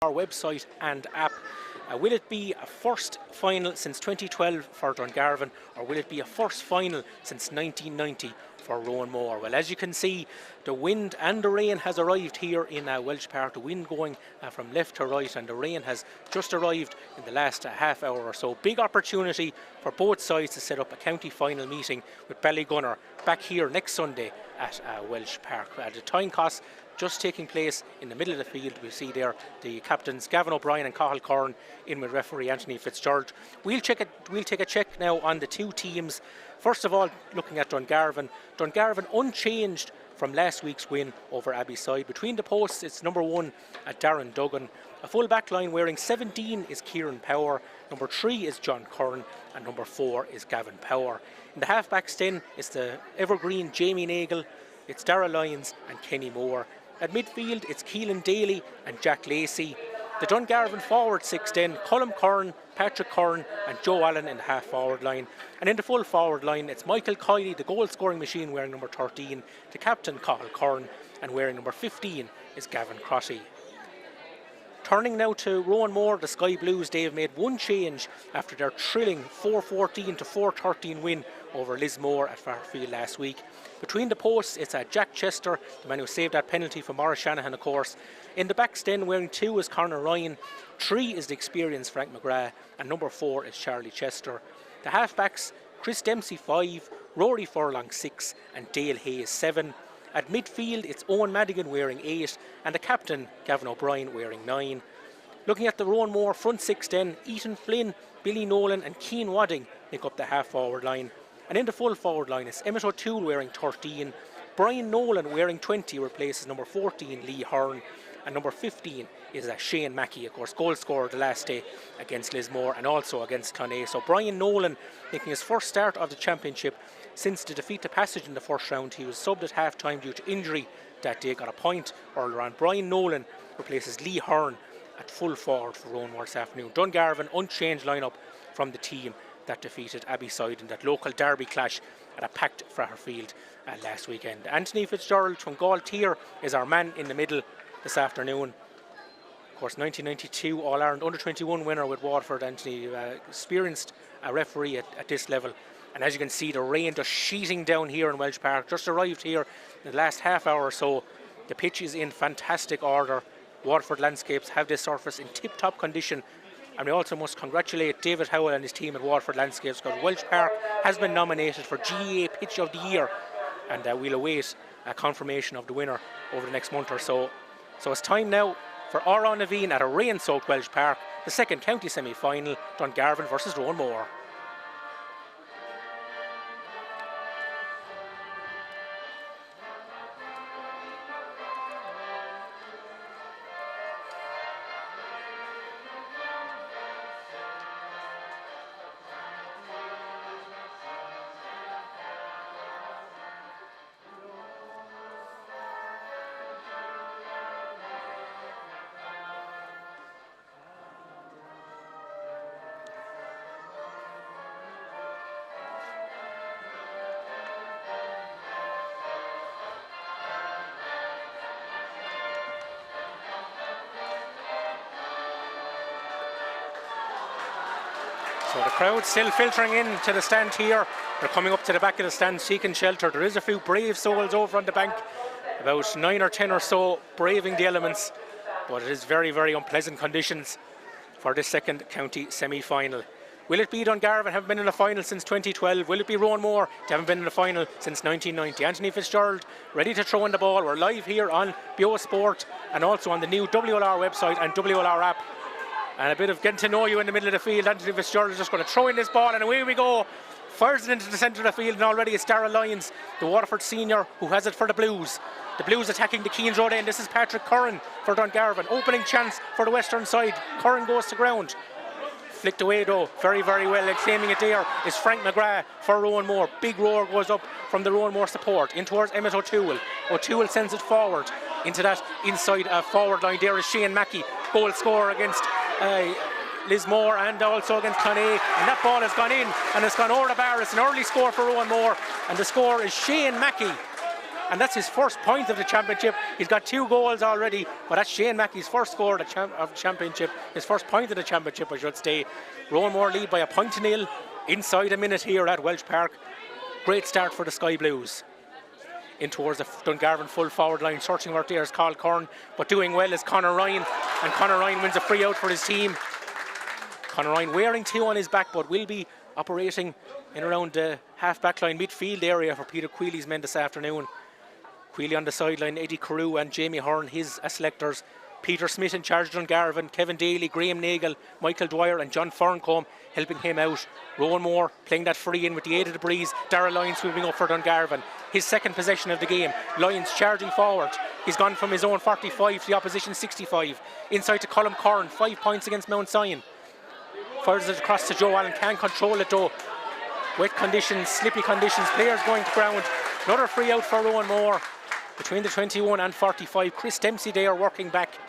our website and app. Will it be a first final since 2012 for Dungarvan, or will it be a first final since 1990 for Roanmore? Well, as you can see, the wind and the rain has arrived here in Welsh Park. The wind going from left to right, and the rain has just arrived in the last half hour or so. Big opportunity for both sides to set up a county final meeting with Ballygunner back here next Sunday at Welsh Park. The time costs just taking place in the middle of the field. We see there the captains Gavin O'Brien and Cathal Curran in with referee Anthony Fitzgerald. We'll take a check now on the two teams. First of all, looking at Dungarvan. Dungarvan unchanged from last week's win over Abbeyside. Between the posts, it's number 1 at Darren Duggan. A full back line wearing 17 is Kieran Power, number 3 is John Curran, and number 4 is Gavin Power. In the half-backs then, it's the evergreen Jamie Nagle, it's Darragh Lyons and Kenny Moore. At midfield, it's Keelan Daly and Jack Lacey. The Dungarvan forward six then, Colm Curran, Patrick Curran and Joe Allen in the half-forward line. And in the full forward line, it's Michael Kiley, the goal-scoring machine, wearing number 13, the captain, Cathal Curran, and wearing number 15 is Gavin Crotty. Turning now to Roanmore, the Sky Blues, they've made one change after their thrilling 4-14 to 4-13 win over Lismore at Fairfield last week. Between the posts, it's Jack Chester, the man who saved that penalty for Maurice Shanahan, of course. In the backs then, wearing 2 is Conor Ryan, 3 is the experienced Frank McGrath, and number 4 is Charlie Chester. The half-backs, Chris Dempsey 5, Rory Furlong 6, and Dale Hayes 7. At midfield, it's Owen Madigan wearing 8, and the captain, Gavin O'Brien, wearing 9. Looking at the Roanmore front 6 then, Ethan Flynn, Billy Nolan and Cian Wadding make up the half-forward line. And in the full forward line, it's Emmett O'Toole wearing 13, Brian Nolan wearing 20 replaces number 14, Lee Hearn, and number 15 is Shane Mackey, of course, goal scorer the last day against Lismore and also against Clonea. So Brian Nolan making his first start of the championship since the defeat to Passage in the first round. He was subbed at half-time due to injury that day, got a point earlier on. Brian Nolan replaces Lee Hearn at full forward for Roanmore this afternoon. Dungarvan, unchanged lineup from the team that defeated Abbeyside in that local derby clash at a packed Fairfield last weekend. Anthony Fitzgerald from Galtier is our man in the middle this afternoon. Of course, 1992 All-Ireland Under-21 winner with Waterford. Anthony, experienced referee at this level. And as you can see, the rain just sheeting down here in Welsh Park. Just arrived here in the last half hour or so. The pitch is in fantastic order. Waterford Landscapes have this surface in tip-top condition. And we also must congratulate David Howell and his team at Waterford Landscapes, because Welsh Park has been nominated for GAA Pitch of the Year, and we'll await a confirmation of the winner over the next month or so. So it's time now for Áran Naveen at a rain-soaked Welsh Park, the second county semi-final, Dungarvan versus Roanmore. So the crowd still filtering in to the stand here. They're coming up to the back of the stand seeking shelter. There is a few brave souls over on the bank, about 9 or 10 or so braving the elements, but it is very, very unpleasant conditions for this second county semi-final. Will it be Dungarvan, haven't been in a final since 2012? Will it be Roanmore, they haven't been in a final since 1990? Anthony Fitzgerald ready to throw in the ball. We're live here on BO Sport and also on the new WLR website and WLR app. And a bit of getting to know you in the middle of the field. Anthony Fitzgerald is just going to throw in this ball, and away we go. Fires it into the centre of the field, and already it's Darragh Lyons, the Waterford senior, who has it for the Blues. The Blues attacking the Keens Road end. This is Patrick Curran for Dungarvan. Opening chance for the western side. Curran goes to ground. Flicked away though, very, very well. And claiming it there is Frank McGrath for Roanmore. Big roar goes up from the Roanmore support in towards Emmett O'Toole. O'Toole sends it forward into that inside forward line. There is Shane Mackey, goal scorer against Lismore and also against Clonea, and that ball has gone in and it's gone over the bar. It's an early score for Roanmore, and the score is Shane Mackey and that's his first point of the championship. He's got 2 goals already, but that's Shane Mackey's first score of the championship, his first point of the championship, I should say. Roanmore lead by 1-0 inside a minute here at Welsh Park. Great start for the Sky Blues. In towards the Dungarvan full forward line, searching for there is Carl Curran, but doing well is Conor Ryan, and Conor Ryan wins a free out for his team. Conor Ryan wearing 2 on his back, but will be operating in around the half-back line midfield area for Peter Quealy's men this afternoon. Quealy on the sideline, Eddie Carew and Jamie Hearn, his selectors. Peter Smith in charge of Dungarvan, Kevin Daly, Graham Nagle, Michael Dwyer and John Ferncombe helping him out. Roanmore playing that free in with the aid of the breeze. Darragh Lyons sweeping up for Dungarvan. His second possession of the game. Lyons charging forward. He's gone from his own 45 to the opposition 65. Inside to Colm Curran, 5 points against Mount Sion. Fires it across to Joe Allen, can't control it though. Wet conditions, slippy conditions, players going to ground. Another free out for Roanmore. Between the 21 and 45, Chris Dempsey there working back,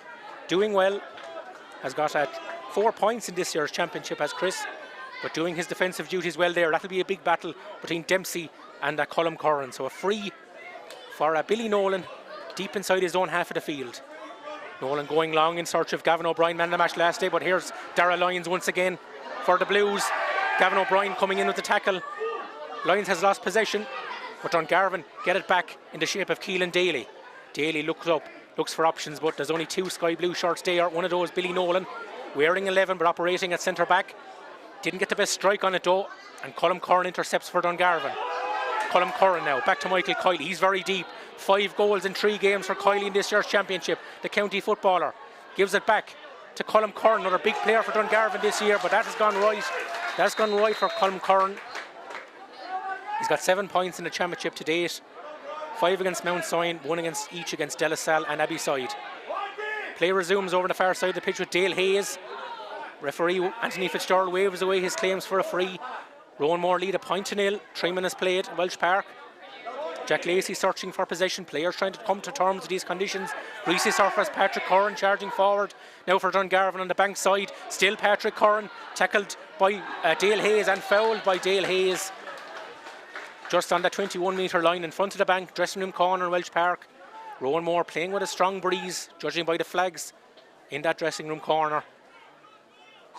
doing well. Has got 4 points in this year's championship, has Chris, but doing his defensive duties well there. That'll be a big battle between Dempsey and Colm Curran. So a free for Billy Nolan, deep inside his own half of the field. Nolan going long in search of Gavin O'Brien, man of the match last day, but here's Darragh Lyons once again for the Blues. Gavin O'Brien coming in with the tackle. Lyons has lost possession, but Dungarvan get it back in the shape of Keelan Daly. Daly looks up, looks for options, but there's only 2 Sky Blue shirts there. One of those, Billy Nolan, wearing 11 but operating at centre back. Didn't get the best strike on it though, and Colm Curran intercepts for Dungarvan. Colm Curran now, back to Michael Kiley, he's very deep. 5 goals in 3 games for Kiley in this year's championship. The county footballer gives it back to Colm Curran, another big player for Dungarvan this year, but that has gone right. That's gone right for Colm Curran. He's got 7 points in the championship to date. 5 against Mount Sion, 1 against each against De La Salle and Abbeyside. Play resumes over the far side of the pitch with Dale Hayes. Referee Anthony Fitzgerald waves away his claims for a free. Roanmore lead 1-0. 3 minutes played at Welsh Park. Jack Lacey searching for possession. Players trying to come to terms with these conditions. Greasy surface, Patrick Curran charging forward. Now for Dungarvan on the bank side. Still Patrick Curran, tackled by Dale Hayes and fouled by Dale Hayes. Just on the 21-metre line in front of the bank, dressing room corner in Welsh Park. Roanmore playing with a strong breeze, judging by the flags in that dressing room corner.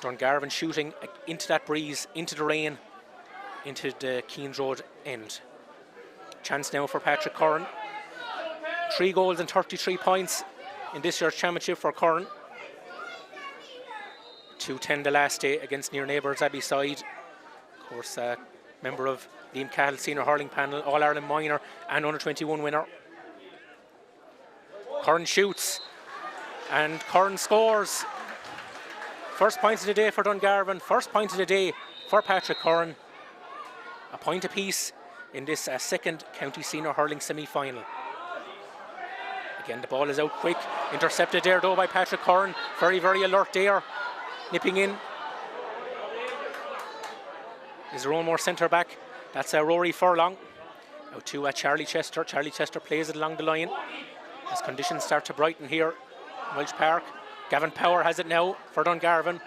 Dungarvan shooting into that breeze, into the rain, into the Keens Road end. Chance now for Patrick Curran. 3 goals and 33 points in this year's championship for Curran. 2-10 the last day against near neighbours Abbeyside. Of course, member of Liam Cahill Senior Hurling Panel, All-Ireland Minor and Under-21 winner. Curran shoots and Curran scores. First point of the day for Dungarvan, first point of the day for Patrick Curran. A point apiece in this second county senior hurling semi-final. Again, the ball is out quick, intercepted there though by Patrick Curran. Very, very alert there, nipping in. Is Roanmore centre back. That's Rory Furlong. Now to Charlie Chester. Charlie Chester plays it along the line as conditions start to brighten here in Welsh Park. Gavin Power has it now for Dungarvan.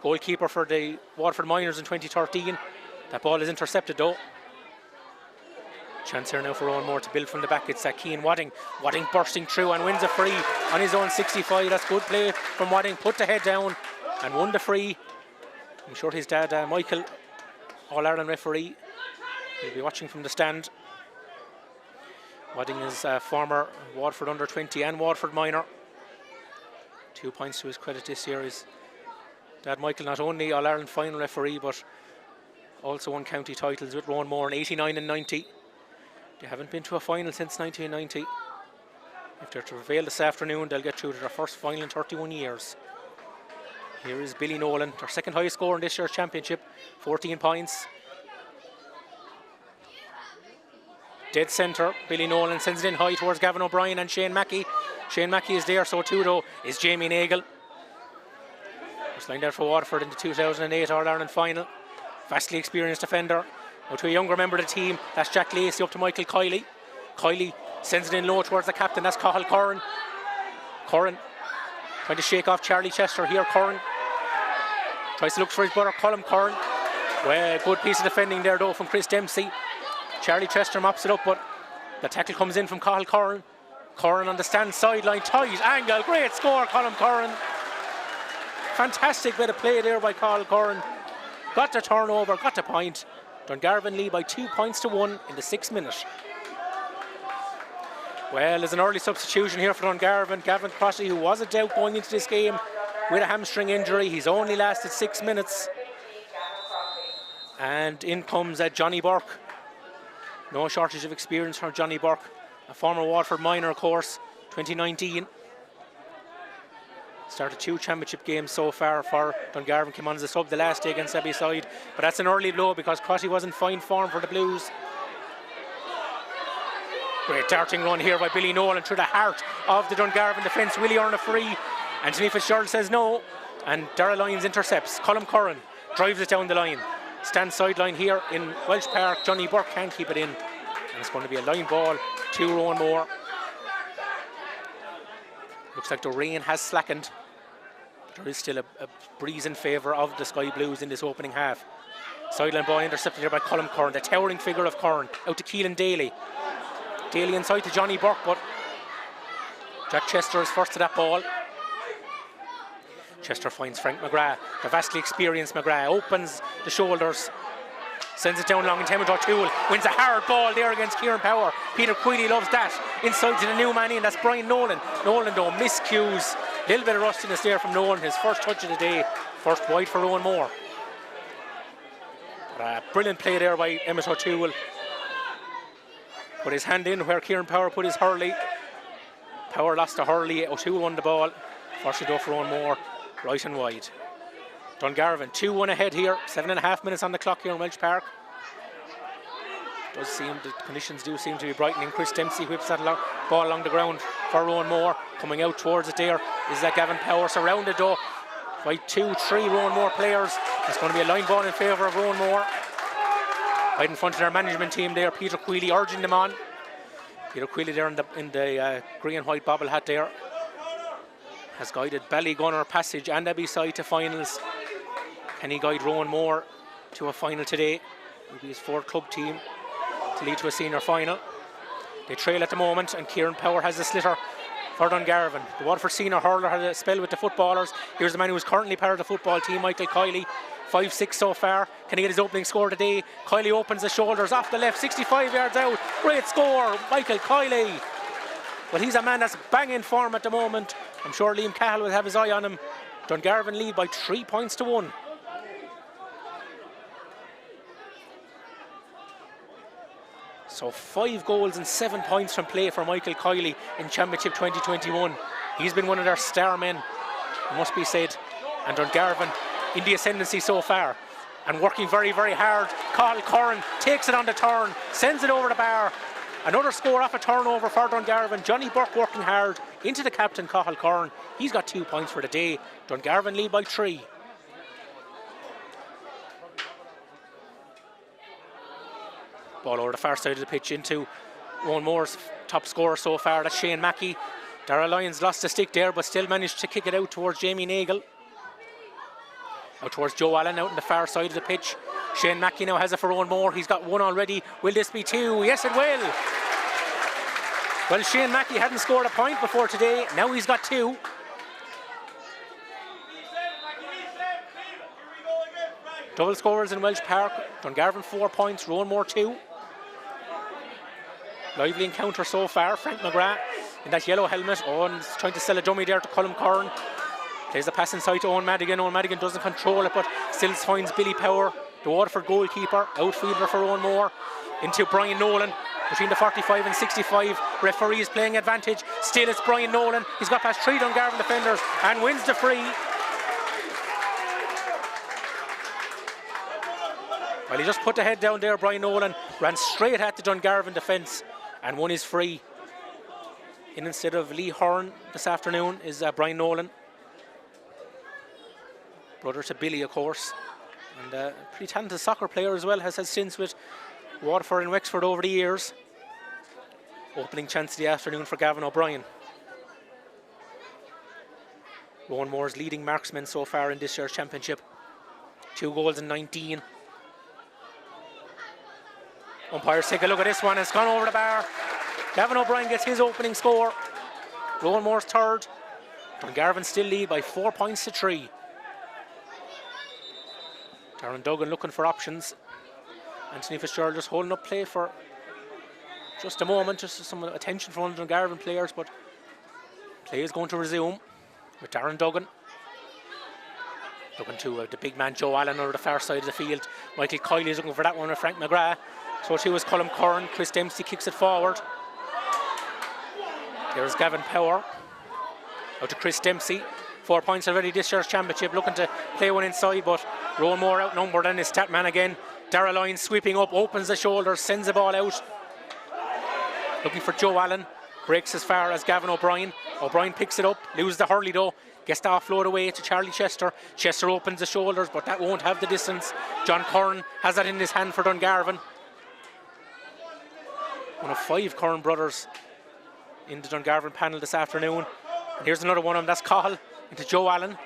Goalkeeper for the Waterford Miners in 2013. That ball is intercepted though. Chance here now for Roanmore to build from the back. It's Cian Wadding. Wadding bursting through and wins a free on his own 65. That's good play from Wadding. Put the head down and won the free. I'm sure his dad, Michael, All-Ireland referee, will be watching from the stand. Wadding is former Waterford under-20 and Waterford minor. 2 points to his credit this year. His dad Michael, not only All-Ireland final referee, but also won county titles with Roanmore in 89 and 90. They haven't been to a final since 1990. If they're to prevail this afternoon, they'll get through to their first final in 31 years. Here is Billy Nolan, their second highest score in this year's championship, 14 points. Dead centre, Billy Nolan sends it in high towards Gavin O'Brien and Shane Mackey. Shane Mackey is there, so too though is Jamie Nagle. Just lined out for Waterford in the 2008 All-Ireland final. Vastly experienced defender. Now to a younger member of the team, that's Jack Lacey up to Michael Kiley. Kiley sends it in low towards the captain, that's Cathal Curran. Curran trying to shake off Charlie Chester here. Curran tries to look for his brother Colm Curran. Well, good piece of defending there though from Chris Dempsey. Charlie Chester mops it up, but The tackle comes in from Cathal Curran. Curran on the stand sideline, tight angle, great score, Colm Curran. Fantastic bit of play there by Cathal Curran. Got the turnover, got the point. Dungarvan lead by 2 points to 1 in the 6th minute. Well, there's an early substitution here for Dungarvan. Gavin Crossley, who was a doubt going into this game with a hamstring injury. He's only lasted 6 minutes. And in comes Johnny Burke. No shortage of experience for Johnny Burke. A former Waterford minor, of course, 2019. Started 2 championship games so far for Dungarvan. Came on as a sub the last day against Abbey side. But that's an early blow because Crotty was in fine form for the Blues. Great darting run here by Billy Nolan through the heart of the Dungarvan defence. Will he earn a free? Anthony Fitzgerald says no. And Darragh Lyons intercepts. Colm Curran drives it down the line. Stand sideline here in Welsh Park. Johnny Burke can't keep it in. And it's going to be a line ball to Roanmore. Looks like the rain has slackened. There is still a breeze in favour of the Sky Blues in this opening half. Sideline ball intercepted here by Colm Curran, the towering figure of Curran, out to Keelan Daly. Daly inside to Johnny Burke, but Jack Chester is first to that ball. Chester finds Frank McGrath, the vastly experienced McGrath, opens the shoulders, sends it down long in Tim O'Toole, wins a hard ball there against Kieran Power. Peter Queally loves that. Inside to the new man in, that's Brian Nolan. Nolan though, miscues. Little bit of rustiness there from Nolan, his first touch of the day, first wide for Roanmore. Brilliant play there by Emmett O'Toole. Put his hand in where Kieran Power put his hurley. Power lost to hurley, O'Toole won the ball. First though for Roanmore, right and wide. Dungarvan 2-1 ahead here, 7.5 minutes on the clock here in Welsh Park. Does seem the conditions do seem to be brightening. Chris Dempsey whips that ball along the ground for Roanmore. Coming out towards it there is that Gavin Power, surrounded though by 2-3 Roanmore players. It's going to be a line ball in favour of Roanmore. Right in front of their management team there, Peter Queally urging them on. Peter Queally there in the grey and white bobble hat there has guided Ballygunner, Passage and Abbey side to finals. Can he guide Roanmore to a final today? It will be his 4th club team to lead to a senior final. They trail at the moment and Kieran Power has a slitter for Dungarvan. The Waterford senior hurler had a spell with the footballers. Here's the man who is currently part of the football team, Michael Kiley. 5-6 so far. Can he get his opening score today? Kiley opens the shoulders off the left, 65 yards out. Great score, Michael Kiley. Well, he's a man that's banging form at the moment. I'm sure Liam Cahill will have his eye on him. Dungarvan lead by 3 points to 1. So 5 goals and 7 points from play for Michael Kiley in Championship 2021. He's been one of their star men, it must be said. And Dungarvan in the ascendancy so far and working very, very hard. Cathal Curran takes it on the turn, sends it over the bar. Another score off a turnover for Dungarvan. Johnny Burke working hard into the captain, Cathal Curran. He's got 2 points for the day. Dungarvan lead by 3. Ball over the far side of the pitch into Roanmore's top scorer so far, that's Shane Mackey. Darragh Lyons lost the stick there but still managed to kick it out towards Jamie Nagle. Out towards Joe Allen out on the far side of the pitch. Shane Mackey now has it for Roanmore. He's got 1 already. Will this be 2? Yes, it will. Well, Shane Mackey hadn't scored a point before today. Now he's got 2. Double scorers in Welsh Park. Dungarvan 4 points, Roanmore 2. Lively encounter so far. Frank McGrath in that yellow helmet. Owen's trying to sell a dummy there to Colm Curran. Plays the pass inside to Owen Madigan. Owen Madigan doesn't control it but still finds Billy Power, the Waterford goalkeeper, outfielder for Roanmore, into Brian Nolan. Between the 45 and 65, referee is playing advantage. Still it's Brian Nolan. He's got past 3 Dungarvan defenders and wins the free. Well, he just put the head down there, Brian Nolan, ran straight at the Dungarvan defence and won his free. In instead of Lee Horn this afternoon is Brian Nolan. Brother to Billy, of course. And a pretty talented soccer player as well, has had stints with Waterford and Wexford over the years. Opening chance of the afternoon for Gavin O'Brien. Roanmore's leading marksman so far in this year's championship. 2 goals and 19. Umpires take a look at this one. It's gone over the bar. Gavin O'Brien gets his opening score. Roanmore's third. Dungarvan still lead by 4 points to 3. Darren Duggan looking for options. Anthony Fitzgerald just holding up play for just a moment, just some attention from one of the Dungarvan players, but play is going to resume with Darren Duggan. Looking to the big man Joe Allen over the far side of the field. Michael Kiley is looking for that one with Frank McGrath. So too is Colm Curran. Chris Dempsey kicks it forward. There's Gavin Power. Out to Chris Dempsey. 4 points already this year's championship. Looking to play one inside, but Roanmore outnumbered and his stat man again. Darragh Lyons sweeping up, opens the shoulders, sends the ball out. Looking for Joe Allen. Breaks as far as Gavin O'Brien. O'Brien picks it up, loses the hurley though. Gets the offload away to Charlie Chester. Chester opens the shoulders, but that won't have the distance. John Curran has that in his hand for Dungarvan. One of 5 Curran brothers in the Dungarvan panel this afternoon. And here's another one of them, that's Cahill into Joe Allen.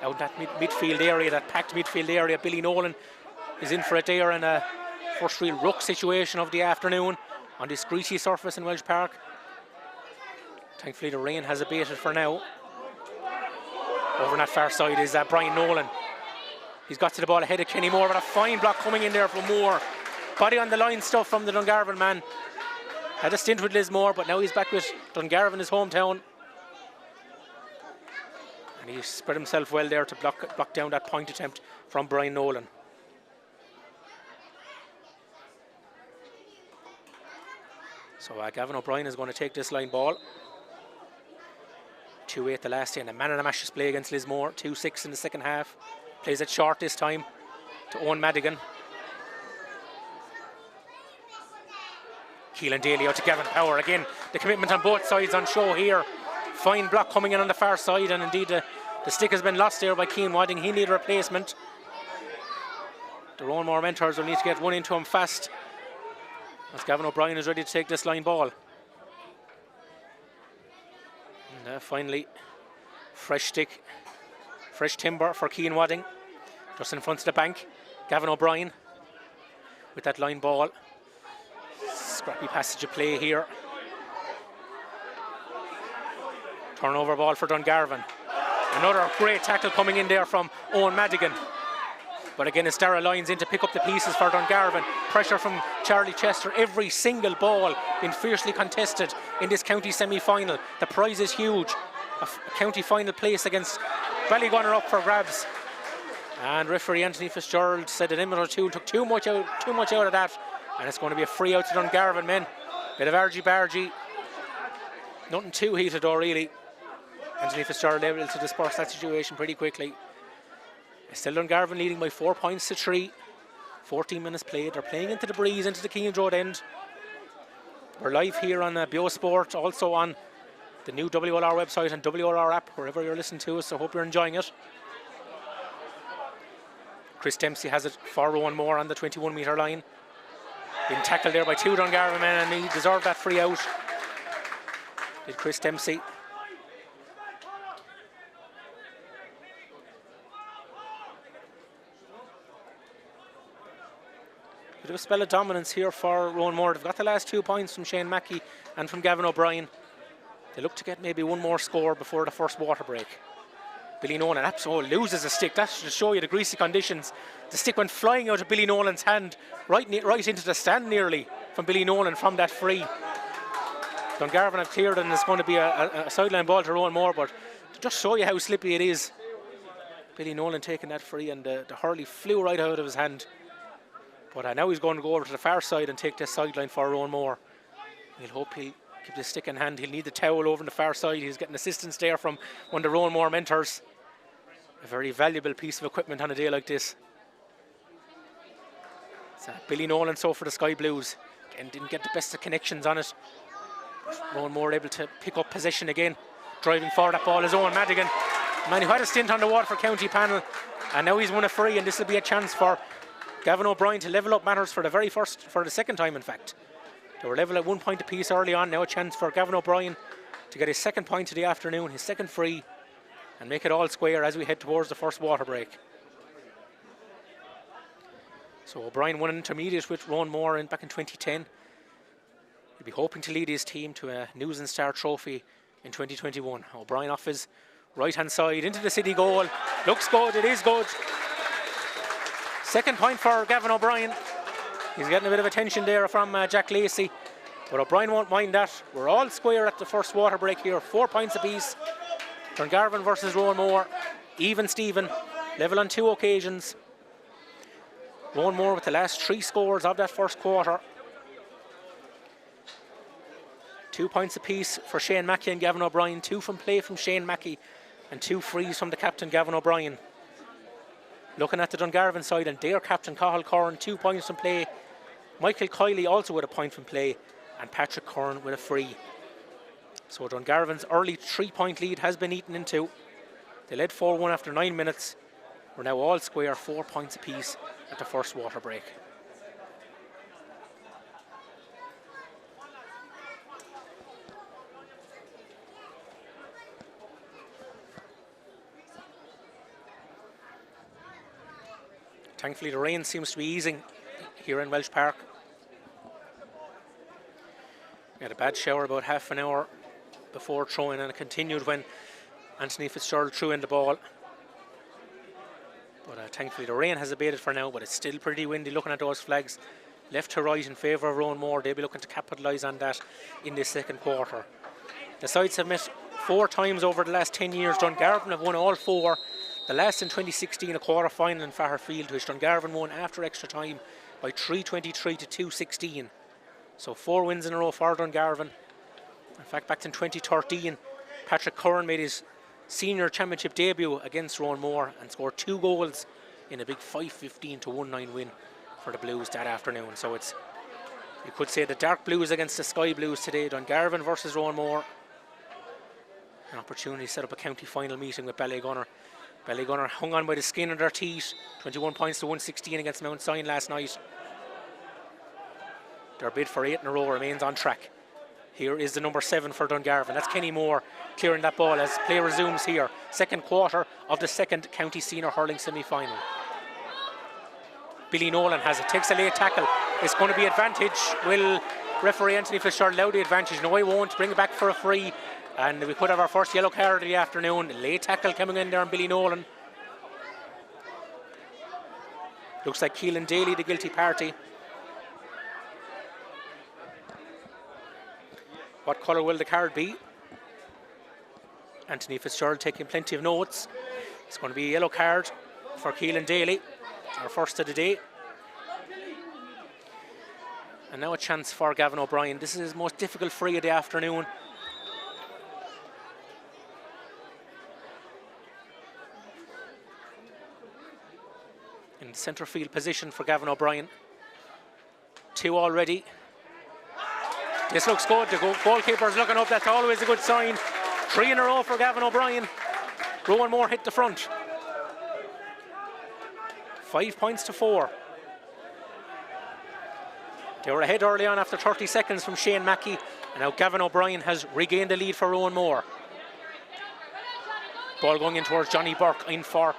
Out in that midfield area, that packed midfield area. Billy Nolan is in for it there in a first real ruck situation of the afternoon on this greasy surface in Welsh Park. Thankfully the rain has abated for now. Over on that far side is Brian Nolan. He's got to the ball ahead of Kenny Moore, but a fine block coming in there from Moore. Body on the line stuff from the Dungarvan man. Had a stint with Lismore, but now he's back with Dungarvan, his hometown. And he spread himself well there to block down that point attempt from Brian Nolan. So Gavin O'Brien is going to take this line ball. 2-8 the last day, and a man and a match display against Lismore. 2-6 in the second half. Plays it short this time to Owen Madigan. Keelan Daly out to Gavin Power. Again, the commitment on both sides on show here. Fine block coming in on the far side, and indeed the stick has been lost there by Cian Wadding. He needs a replacement. The Roanmore mentors will need to get one into him fast, as Gavin O'Brien is ready to take this line ball. And finally, fresh stick, fresh timber for Cian Wadding. Just in front of the bank, Gavin O'Brien with that line ball. Scrappy passage of play here. Turnover ball for Dungarvan. Another great tackle coming in there from Owen Madigan. But again, it's Darragh Lyons in to pick up the pieces for Dungarvan. Pressure from Charlie Chester. Every single ball being fiercely contested in this county semi-final. The prize is huge. A county final place against Ballygunner up for grabs. And referee Anthony Fitzgerald said that Emmett O'Toole took too much out of that. And it's going to be a free out to Dungarvan men. Bit of argy-bargy. Nothing too heated though, really. Anthony Fitzgerald able to disperse that situation pretty quickly. Still Dungarvan leading by 4 points to 3. 14 minutes played. They're playing into the breeze, into the Keenan Road end. We're live here on BioSport, also on the new WLR website and WLR app, wherever you're listening to us, so hope you're enjoying it. Chris Dempsey has it for Roanmore on the 21-metre line. Being tackled there by 2 Dungarvan men, and he deserved that free out. Did Chris Dempsey. Bit of a spell of dominance here for Roanmore. They've got the last 2 points from Shane Mackey and from Gavin O'Brien. They look to get maybe one more score before the first water break. Billy Nolan absolutely loses a stick. That should show you the greasy conditions. The stick went flying out of Billy Nolan's hand, right into the stand nearly from Billy Nolan from that free. Dungarvan have cleared, and it's going to be a sideline ball to Roanmore, but to just show you how slippy it is. Billy Nolan taking that free, and the hurley flew right out of his hand. But now he's going to go over to the far side and take this sideline for Roanmore. He'll hope he'll keep the stick in hand. He'll need the towel over on the far side. He's getting assistance there from one of the Roanmore mentors. A very valuable piece of equipment on a day like this. It's Billy Nolan so for the Sky Blues. Again, didn't get the best of connections on it. Roanmore able to pick up possession again. Driving forward that ball is Owen Madigan. Man who had a stint on the Waterford County panel, and now he's won a free, and this will be a chance for Gavin O'Brien to level up matters for the second time, in fact. They were level at 1 point apiece early on. Now a chance for Gavin O'Brien to get his second point of the afternoon, his second free, and make it all square as we head towards the first water break. So O'Brien won an intermediate with Roanmore back in 2010. He'll be hoping to lead his team to a News and Star trophy in 2021. O'Brien off his right-hand side into the City goal. Looks good, it is good. Second point for Gavin O'Brien. He's getting a bit of attention there from Jack Lacey, but O'Brien won't mind that. We're all square at the first water break here, 4 points apiece. Dungarvan versus Roanmore, even Stephen, level on 2 occasions. Roanmore with the last 3 scores of that first quarter. 2 points apiece for Shane Mackey and Gavin O'Brien, 2 from play from Shane Mackey and 2 frees from the captain Gavin O'Brien. Looking at the Dungarvan side, and their captain Cathal Curran, 2 points from play. Michael Kiley also with a point from play, and Patrick Curran with a free. So Dungarvan's early 3-point lead has been eaten into. They led 4-1 after 9 minutes. We're now all square, 4 points apiece at the first water break. Thankfully the rain seems to be easing here in Welsh Park. We had a bad shower about half an hour before throwing, and it continued when Anthony Fitzgerald threw in the ball. But thankfully the rain has abated for now, but it's still pretty windy. Looking at those flags left to right in favour of Roanmore, they'll be looking to capitalise on that in this second quarter. The sides have met 4 times over the last 10 years. Dungarvan have won all 4. The last in 2016, a quarter-final in Fairfield, which Dungarvan won after extra time by 323 to 216. So 4 wins in a row for Dungarvan. In fact, back in 2013, Patrick Curran made his senior championship debut against Roanmore and scored 2 goals in a big 5-15 to 1-9 win for the Blues that afternoon. So it's, you could say, the dark blues against the sky blues today. Dungarvan versus Roanmore. An opportunity to set up a county final meeting with Ballygunner. Ballygunner hung on by the skin of their teeth, 21 points to 116 against Mount Sion last night. Their bid for 8 in a row remains on track. Here is the number 7 for Dungarvan. That's Kenny Moore clearing that ball as play resumes here. Second quarter of the second county senior hurling semi-final. Billy Nolan has it, takes a late tackle. It's going to be advantage. Will referee Anthony Fisher allow the advantage? No, he won't. Bring it back for a free. And we could have our first yellow card of the afternoon. Late tackle coming in there on Billy Nolan. Looks like Keelan Daly, the guilty party. What colour will the card be? Anthony Fitzgerald taking plenty of notes. It's going to be a yellow card for Keelan Daly, our first of the day. And now a chance for Gavin O'Brien. This is his most difficult free of the afternoon. In centre field position for Gavin O'Brien. 2 already. This looks good. The goalkeeper's looking up. That's always a good sign. 3 in a row for Gavin O'Brien. Roanmore hit the front. 5 points to 4. They were ahead early on after 30 seconds from Shane Mackey, and now Gavin O'Brien has regained the lead for Roanmore. Ball going in towards Johnny Burke, in for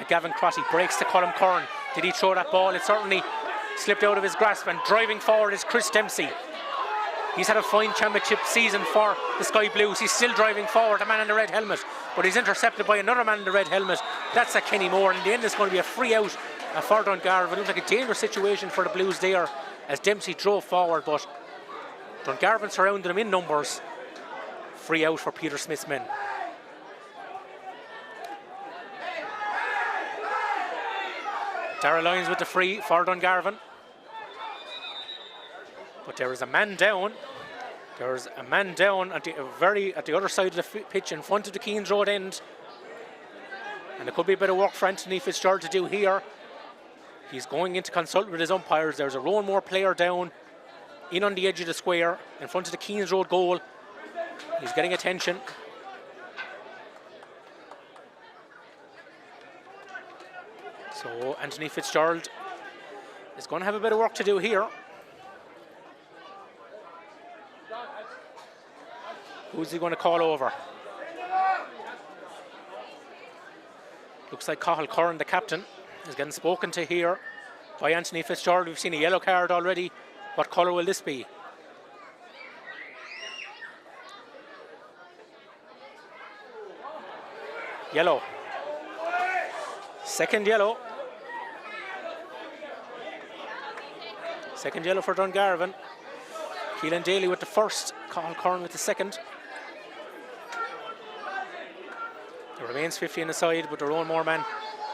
Gavin Crotty. Breaks to Colm Curran. Did he throw that ball? It certainly slipped out of his grasp, and driving forward is Chris Dempsey. He's had a fine championship season for the Sky Blues. He's still driving forward, a man in the red helmet, but he's intercepted by another man in the red helmet. That's a Kenny Moore. In the end, it's going to be a free out for Dungarvan. It looks like a dangerous situation for the Blues there as Dempsey drove forward, but Dungarvan surrounded him in numbers. Free out for Peter Smith's men. Darragh Lyons with the free for Dungarvan. But there is a man down. There's a man down at the other side of the pitch in front of the Keens Road end. And there could be a bit of work for Anthony Fitzgerald to do here. He's going in to consult with his umpires. There's a Roanmore player down in on the edge of the square in front of the Keens Road goal. He's getting attention. So Anthony Fitzgerald is going to have a bit of work to do here. Who's he going to call over? Looks like Cathal Curran, the captain, is getting spoken to here by Anthony Fitzgerald. We've seen a yellow card already. What colour will this be? Yellow. Second yellow. Second yellow for Dungarvan. Keelan Daly with the first, Cathal Curran with the second. There remains 50 on the side, but the Roanmore man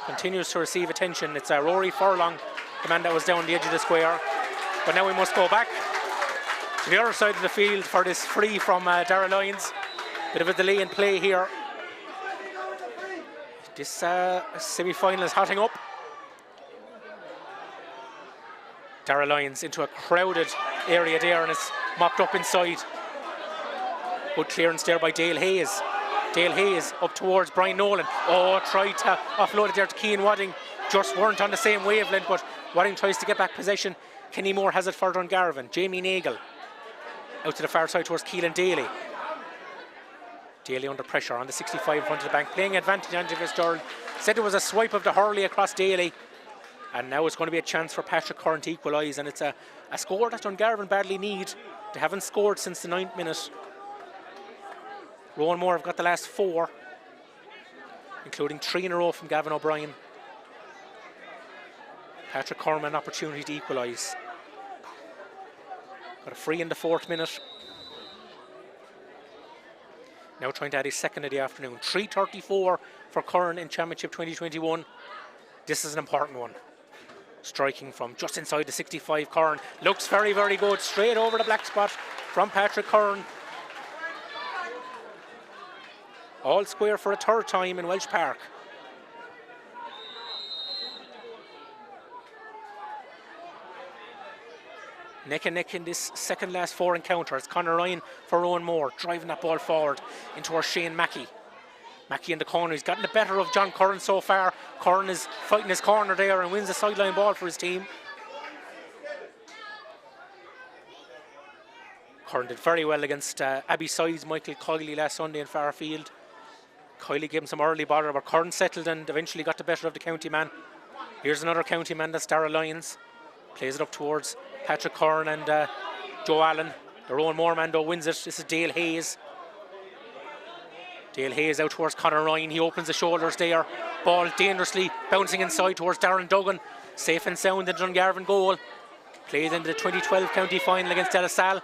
continues to receive attention. It's Rory Furlong, the man that was down the edge of the square. But now we must go back to the other side of the field for this free from Darragh Lyons. Bit of a delay in play here. This semi-final is hotting up. Darragh Lyons into a crowded area there and is mopped up inside. Good clearance there by Dale Hayes. Dale Hayes up towards Brian Nolan. Oh, tried to offload it there to Cian Wadding. Just weren't on the same wavelength, but Wadding tries to get back possession. Kenny Moore has it for Dungarvan. Jamie Nagle out to the far side towards Keelan Daly. Daly under pressure on the 65 in front of the bank, playing advantage on Fitzgerald. Said there was a swipe of the hurley across Daly, and now it's going to be a chance for Patrick Curran to equalise, and it's a score that Dungarvan badly need. They haven't scored since the 9th minute. Roanmore have got the last 4, including 3 in a row from Gavin O'Brien. Patrick Curran an opportunity to equalise. Got a free in the 4th minute. Now trying to add his second of the afternoon. 3:34 for Curran in Championship 2021. This is an important one. Striking from just inside the 65, Curran. Looks very, very good. Straight over the black spot from Patrick Curran. All square for a 3rd time in Welsh Park. Neck and neck in this second last 4 encounter. It's Conor Ryan for Roanmore, driving that ball forward into our Shane Mackey. Mackey in the corner, he's gotten the better of John Curran so far. Curran is fighting his corner there and wins the sideline ball for his team. Curran did very well against Abbey Sides, Michael Kiley last Sunday in Fairfield. Kiley gave him some early bother, but Curran settled and eventually got the better of the county man. Here's another county man, that's Darragh Lyons. Plays it up towards Patrick Curran and Joe Allen. The Roanmore man though wins it. This is Dale Hayes. Dale Hayes out towards Conor Ryan. He opens the shoulders there. Ball dangerously bouncing inside towards Darren Duggan. Safe and sound in Dungarvan goal. Played into the 2012 county final against De La Salle.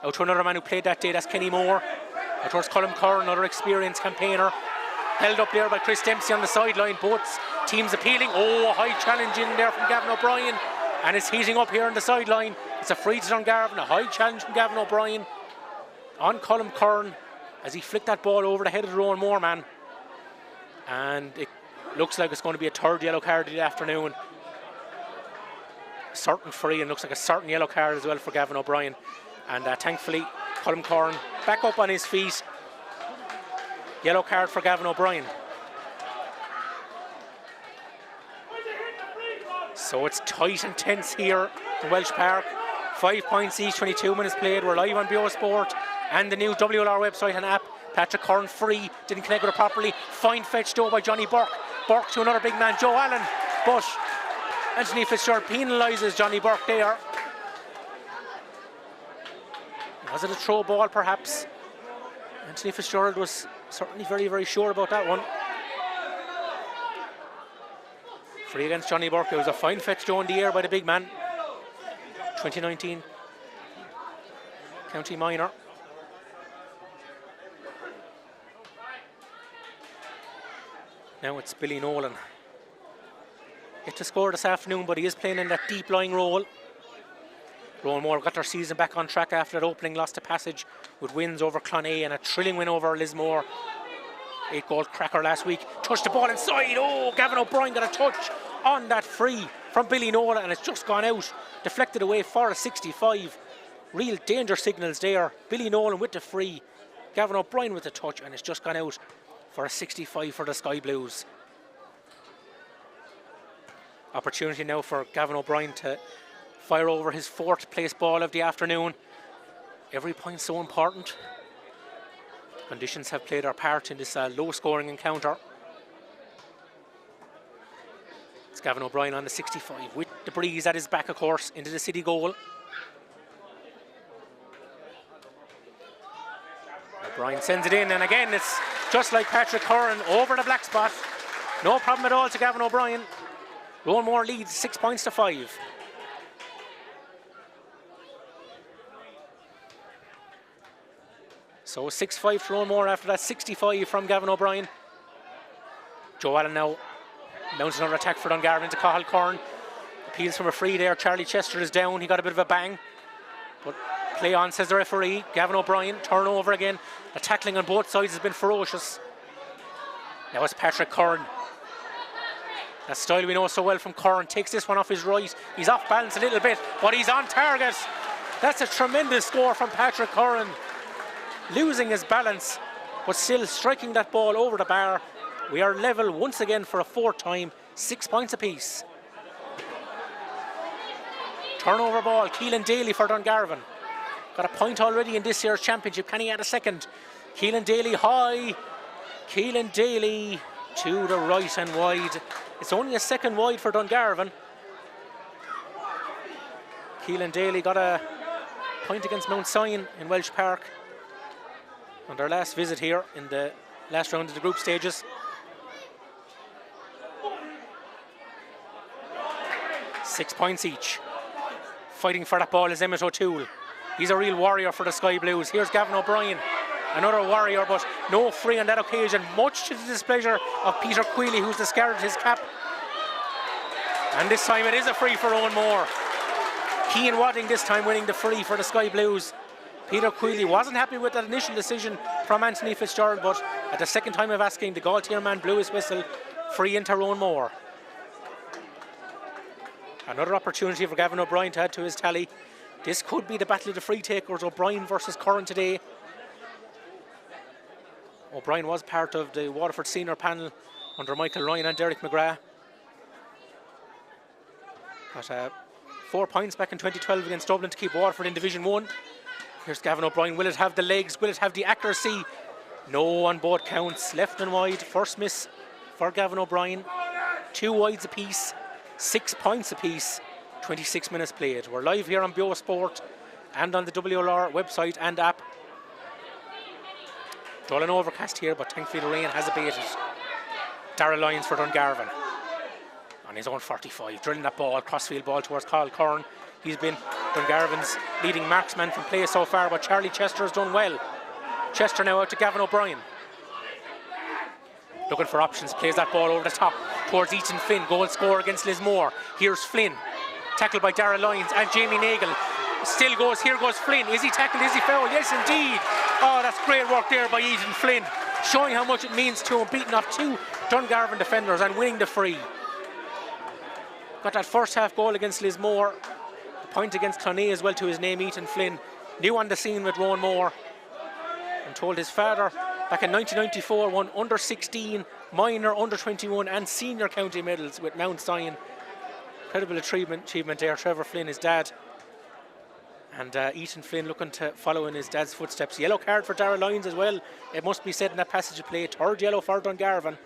Out to another man who played that day, that's Kenny Moore. Out towards Colm Curran, another experienced campaigner. Held up there by Chris Dempsey on the sideline. Both teams appealing. Oh, high challenge in there from Gavin O'Brien. And it's heating up here on the sideline. It's a free to Dungarvan, a high challenge from Gavin O'Brien on Colm Curran as he flicked that ball over the head of the Roanmore man. And it looks like it's going to be a 3rd yellow card of the afternoon. Certain free, and looks like a certain yellow card as well for Gavin O'Brien. And thankfully, Colm Curran back up on his feet. Yellow card for Gavin O'Brien. So it's tight and tense here in Welsh Park. 5 points each, 22 minutes played. We're live on BO Sport and the new WLR website and app. Patrick Curran free, didn't connect with it properly. Fine fetch though by Johnny Burke. Burke to another big man, Joe Allen. But Anthony Fitzgerald penalises Johnny Burke there. Was it a throw ball perhaps? Anthony Fitzgerald was certainly very, very sure about that one. Free against Johnny Burke. It was a fine fetch though in the air by the big man. 2019 County Minor. Now it's Billy Nolan. Yet to score this afternoon, but he is playing in that deep lying role. Roanmore got their season back on track after that opening loss to Passage with wins over Clonea and a thrilling win over Lismore. 8-goal cracker last week. Touched the ball inside. Oh, Gavin O'Brien got a touch on that free from Billy Nolan and it's just gone out. Deflected away for a 65. Real danger signals there. Billy Nolan with the free. Gavin O'Brien with the touch and it's just gone out for a 65 for the Sky Blues. Opportunity now for Gavin O'Brien to fire over his 4th place ball of the afternoon. Every point so important. Conditions have played their part in this low scoring encounter. It's Gavin O'Brien on the 65 with the breeze at his back, of course, into the City goal. O'Brien sends it in and again it's just like Patrick Curran, over the black spot. No problem at all to Gavin O'Brien. Roanmore leads 6 points to 5. So 6-5 to Roanmore after that 65 from Gavin O'Brien. Joe Allen now mounts another attack for Dungarvan to Cathal Curran. Appeals from a free there. Charlie Chester is down. He got a bit of a bang. But play on, says the referee. Gavin O'Brien, turnover again. The tackling on both sides has been ferocious. Now it's Patrick Curran. That style we know so well from Curran. Takes this one off his right. He's off balance a little bit, but he's on target. That's a tremendous score from Patrick Curran. Losing his balance, but still striking that ball over the bar. We are level once again for a fourth time. 6 points apiece. Turnover ball. Keelan Daly for Dungarvan. Got a point already in this year's championship. Can he add a second? Keelan Daly high. Keelan Daly to the right and wide. It's only a second wide for Dungarvan. Keelan Daly got a point against Mount Sion in Welsh Park on their last visit here in the last round of the group stages. Six points each. Fighting for that ball is Emmett O'Toole. He's a real warrior for the Sky Blues. Here's Gavin O'Brien, another warrior, but no free on that occasion, much to the displeasure of Peter Queally, who's discarded his cap. And this time it is a free for Roanmore. Cian Wadding this time winning the free for the Sky Blues. Peter Queally wasn't happy with that initial decision from Anthony Fitzgerald, but at the second time of asking, the Galtier man blew his whistle. Free into Roanmore. Another opportunity for Gavin O'Brien to add to his tally. This could be the battle of the free takers, O'Brien versus Curran today. O'Brien was part of the Waterford senior panel under Michael Ryan and Derek McGrath. Got 4 points back in 2012 against Dublin to keep Waterford in Division 1. Here's Gavin O'Brien. Will it have the legs? Will it have the accuracy? No on both counts. Left and wide. First miss for Gavin O'Brien. 2 wides apiece. 6 points apiece. 26 minutes played. We're live here on Bio Sport and on the WLR website and app. Dull and overcast here, but thankfully the rain has abated. Darrell Lyons for Dungarvan. On his own 45, drilling that ball, crossfield ball towards Cathal Curran. He's been Dungarvan's leading marksman from play so far, but Charlie Chester has done well. Chester now out to Gavin O'Brien. Looking for options, plays that ball over the top towards Ethan Flynn. Goal score against Lismore. Here's Flynn. Tackled by Darrell Lyons and Jamie Nagle. Still goes, here goes Flynn. Is he tackled, is he fouled? Yes indeed. Oh, that's great work there by Ethan Flynn. Showing how much it means to him, beating off 2 Dungarvan defenders and winning the free. Got that first half goal against Lismore. A point against Clonea as well to his name, Ethan Flynn. New on the scene with Roanmore. And told his father back in 1994 won under 16, minor, under 21 and senior county medals with Mount Sion. Incredible achievement there. Trevor Flynn, his dad. And Ethan Flynn looking to follow in his dad's footsteps. Yellow card for Darrell Lyons as well. It must be said in that passage of play. 3rd yellow for Dungarvan.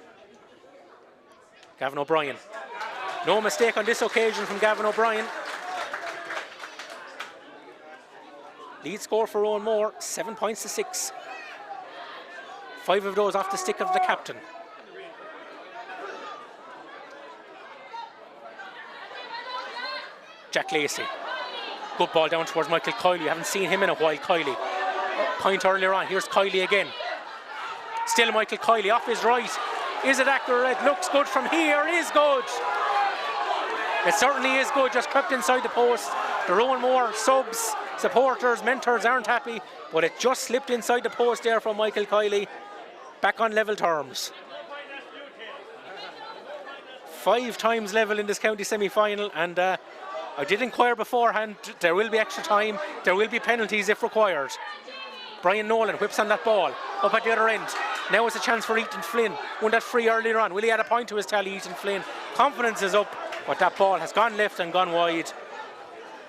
Gavin O'Brien. No mistake on this occasion from Gavin O'Brien. Lead score for Roanmore, 7 points to 6. 5 of those off the stick of the captain. Jack Lacey. Good ball down towards Michael Kiley. You haven't seen him in a while, Kiley. Point earlier on. Here's Kiley again. Still Michael Kiley off his right. Is it accurate? It looks good from here. It is good. It certainly is good. Just crept inside the post. The Roanmore subs, supporters, mentors aren't happy, but it just slipped inside the post there from Michael Kiley. Back on level terms. 5 times level in this county semi-final, and I did inquire beforehand. There will be extra time. There will be penalties if required. Brian Nolan whips on that ball up at the other end. Now it's a chance for Ethan Flynn. Won that free earlier on. Will he add a point to his tally, Ethan Flynn? Confidence is up, but that ball has gone left and gone wide.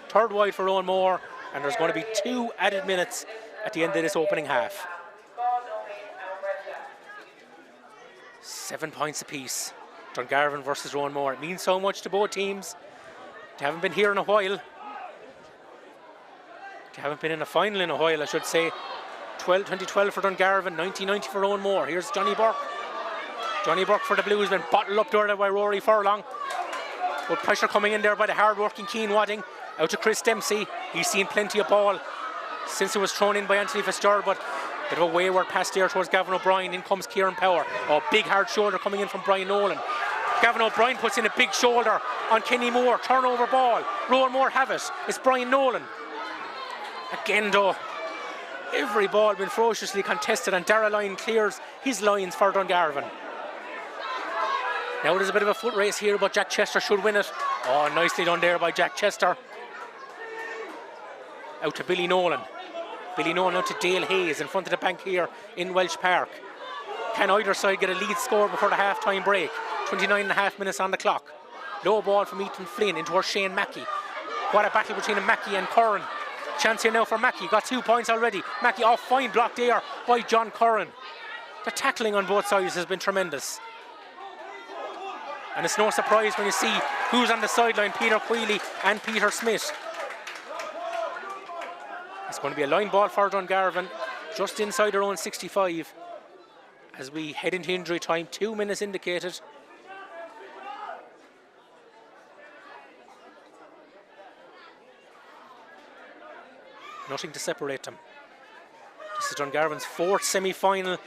3rd wide for Roanmore, and there's going to be 2 added minutes at the end of this opening half. 7 points apiece. Dungarvan versus Roanmore. It means so much to both teams. They haven't been here in a while. They haven't been in a final in a while, I should say. 2012 for Dungarvan, 1990 for Roanmore. Here's Johnny Burke. Johnny Burke for the Blues, been bottled up there by Rory Furlong. But pressure coming in there by the hard-working Keane Wadding. Out to Chris Dempsey. He's seen plenty of ball since it was thrown in by Anthony Fitzgerald, but a bit of a wayward pass there towards Gavin O'Brien. In comes Kieran Power. Oh, big hard shoulder coming in from Brian Nolan. Gavin O'Brien puts in a big shoulder on Kenny Moore. Turnover ball. Roanmore have it. It's Brian Nolan. Again though, every ball been ferociously contested, and Darragh Lyon clears his lines for Dungarvan. Now there's a bit of a foot race here, but Jack Chester should win it. Oh, nicely done there by Jack Chester. Out to Billy Nolan. Billy Nolan out to Dale Hayes in front of the bank here in Welsh Park. Can either side get a lead score before the half-time break? 29.5 minutes on the clock. Low ball from Ethan Flynn in towards Shane Mackey. What a battle between Mackey and Curran. Chance here now for Mackey. Got 2 points already. Mackey off, fine block there by John Curran. The tackling on both sides has been tremendous. And it's no surprise when you see who's on the sideline, Peter Queally and Peter Smith. It's going to be a line ball for Dungarvan, just inside their own 65. As we head into injury time, 2 minutes indicated. Nothing to separate them. This is Dungarvan's 4th semi-final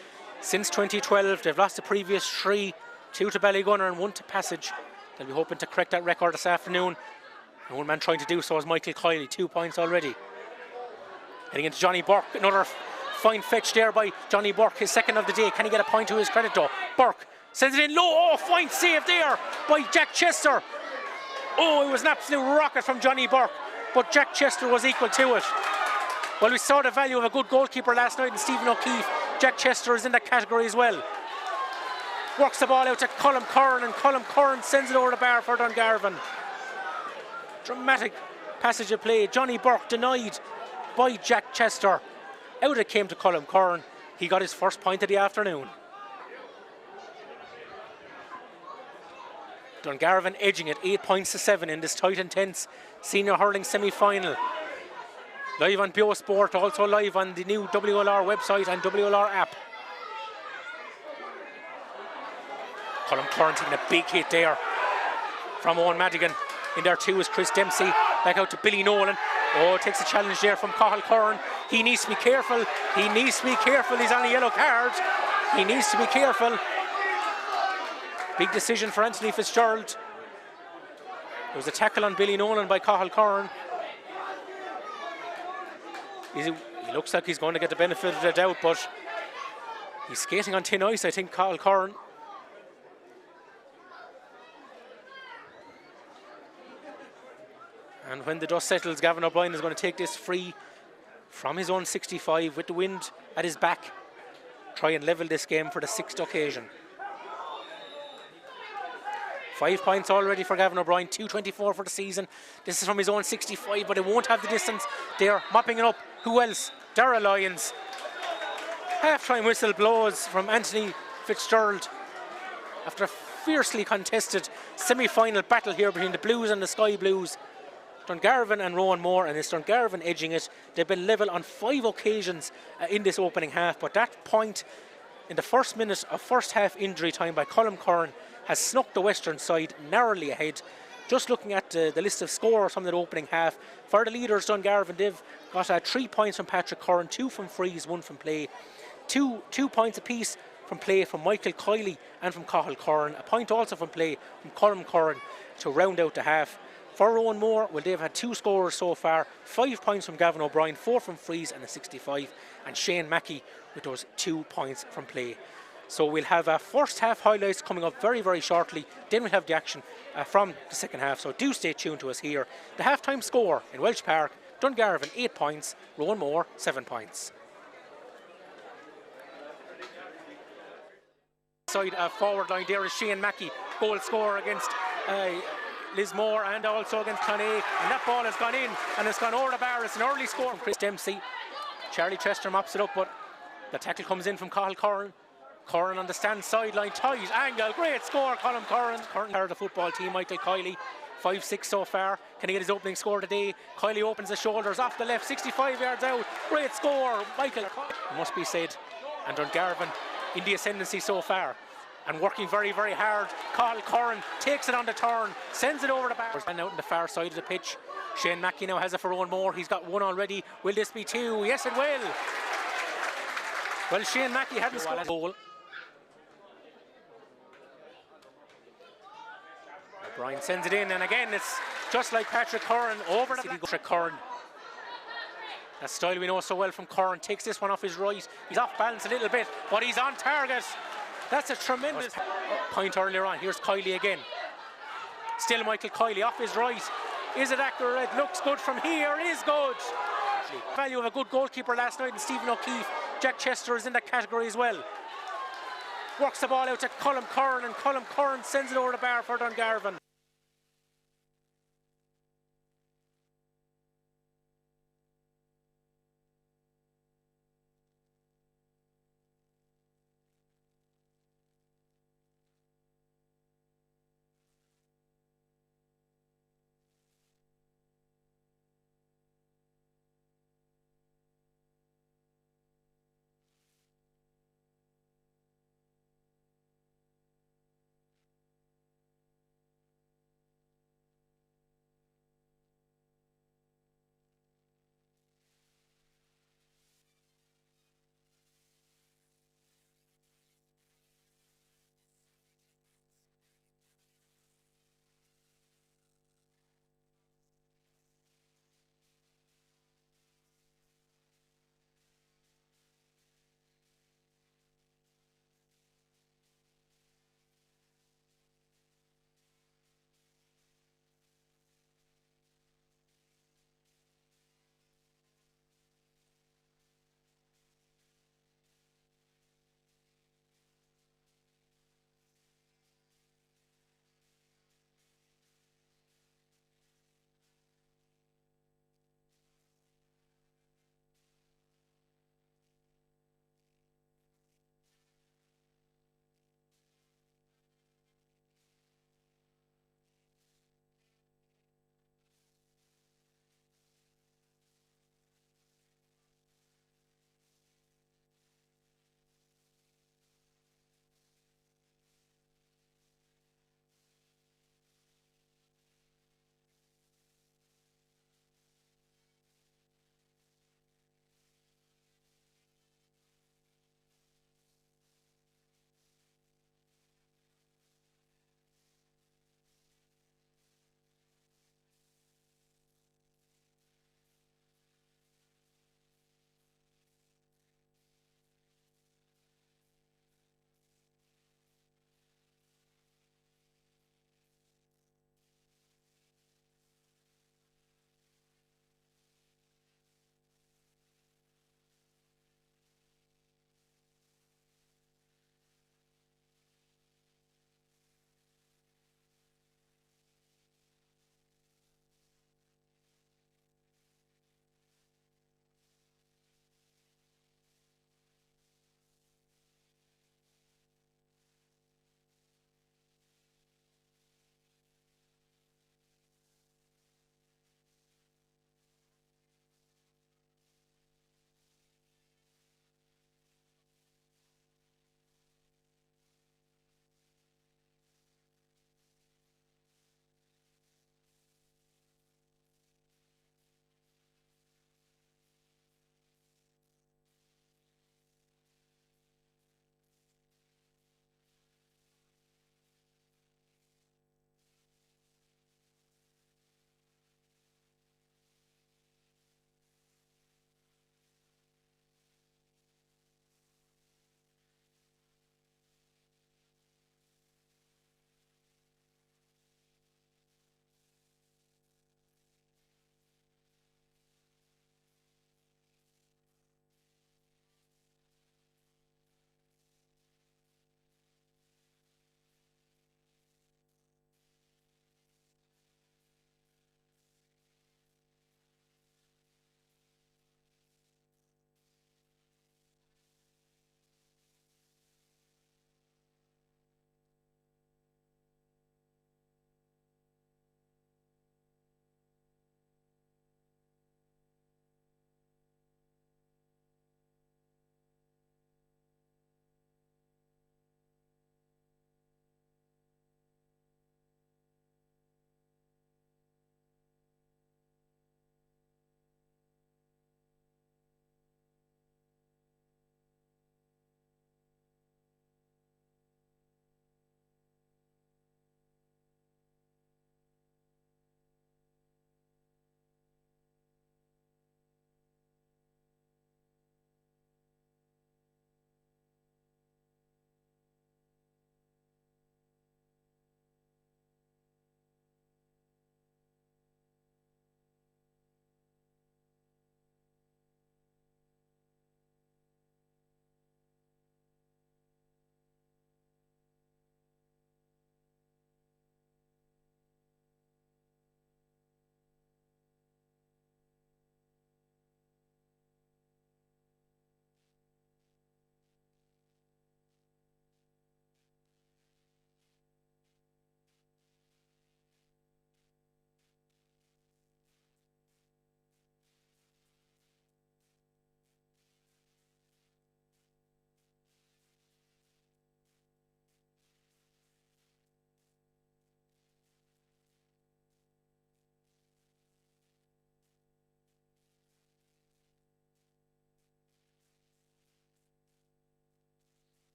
since 2012. They've lost the previous 3. 2 to Ballygunner and 1 to Passage. They'll be hoping to correct that record this afternoon. And one man trying to do so is Michael Kiley, 2 points already. Heading into Johnny Burke, another fine fetch there by Johnny Burke, his 2nd of the day. Can he get a point to his credit though? Burke sends it in low. Oh, fine save there by Jack Chester. Oh, it was an absolute rocket from Johnny Burke, but Jack Chester was equal to it. Well, we saw the value of a good goalkeeper last night in Stephen O'Keefe. Jack Chester is in that category as well. Works the ball out to Colm Curran, and Colm Curran sends it over the bar for Dungarvan. Dramatic passage of play. Johnny Burke denied by Jack Chester. Out it came to Colm Curran. He got his first point of the afternoon. Dungarvan edging it 8 points to 7 in this tight and tense senior hurling semi-final. Live on Bio Sport, also live on the new WLR website and WLR app. Colm Curran taking a big hit there from Owen Madigan. In there too is Chris Dempsey. Back out to Billy Nolan. Oh, takes a challenge there from Cathal Curran. He needs to be careful. He needs to be careful. He's on a yellow card. He needs to be careful. Big decision for Anthony Fitzgerald. There was a tackle on Billy Nolan by Cathal Curran. He looks like he's going to get the benefit of the doubt, but he's skating on thin ice, I think, Cathal Curran. And when the dust settles, Gavin O'Brien is going to take this free from his own 65 with the wind at his back. Try and level this game for the 6th occasion. 5 points already for Gavin O'Brien, 2.24 for the season. This is from his own 65, but it won't have the distance. They're mopping it up. Who else? Darragh Lyons. Half-time whistle blows from Anthony Fitzgerald after a fiercely contested semi-final battle here between the Blues and the Sky Blues. Dungarvan and Roanmore, and it's Dungarvan edging it. They've been level on 5 occasions in this opening half, but that point in the first minute of first half injury time by Colm Curran has snuck the western side narrowly ahead. Just looking at the list of scores from that opening half, for the leaders Dungarvan, they've got 3 points from Patrick Curran, 2 from frees, 1 from play. Two points apiece from play from Michael Kiley and from Cathal Curran. A point also from play from Colm Curran to round out the half. For Roanmore, well, they've had 2 scorers so far. 5 points from Gavin O'Brien, 4 from frees and a 65. And Shane Mackey with those 2 points from play. So we'll have first half highlights coming up very, very shortly. Then we'll have the action from the second half. So do stay tuned to us here. The halftime score in Welsh Park, Dungarvan 8 points, Roanmore 7 points. Side forward line there is Shane Mackey, goal scorer against Lismore and also against Clonea, and that ball has gone in and it's gone over the bar. It's an early score from Chris Dempsey. Charlie Chester mops it up, but the tackle comes in from Cathal Curran. Curran on the stand sideline, tight angle, great score, Colm Curran. Curran part of the football team, Michael Kiley 5-6 so far. Can he get his opening score today? Kiley opens the shoulders off the left, 65 yards out. Great score, Michael. It must be said. And Dungarvan in the ascendancy so far. And working very, very hard. Carl Curran takes it on the turn, sends it over the bar. And out on the far side of the pitch. Shane Mackey now has it for Roanmore. He's got one already. Will this be two? Yes, it will. Well, Shane Mackey hadn't scored a goal. Brian sends it in, and again it's just like Patrick Curran over the Patrick Curran. That style we know so well from Curran. Takes this one off his right. He's off balance a little bit, but he's on target. That's a tremendous point earlier on. Here's Kiley again. Still Michael Kiley off his right. Is it accurate? Looks good from here. It is good. Value of a good goalkeeper last night, and Stephen O'Keefe. Jack Chester is in that category as well. Works the ball out to Colm Curran, and Colm Curran sends it over the bar for Dungarvan.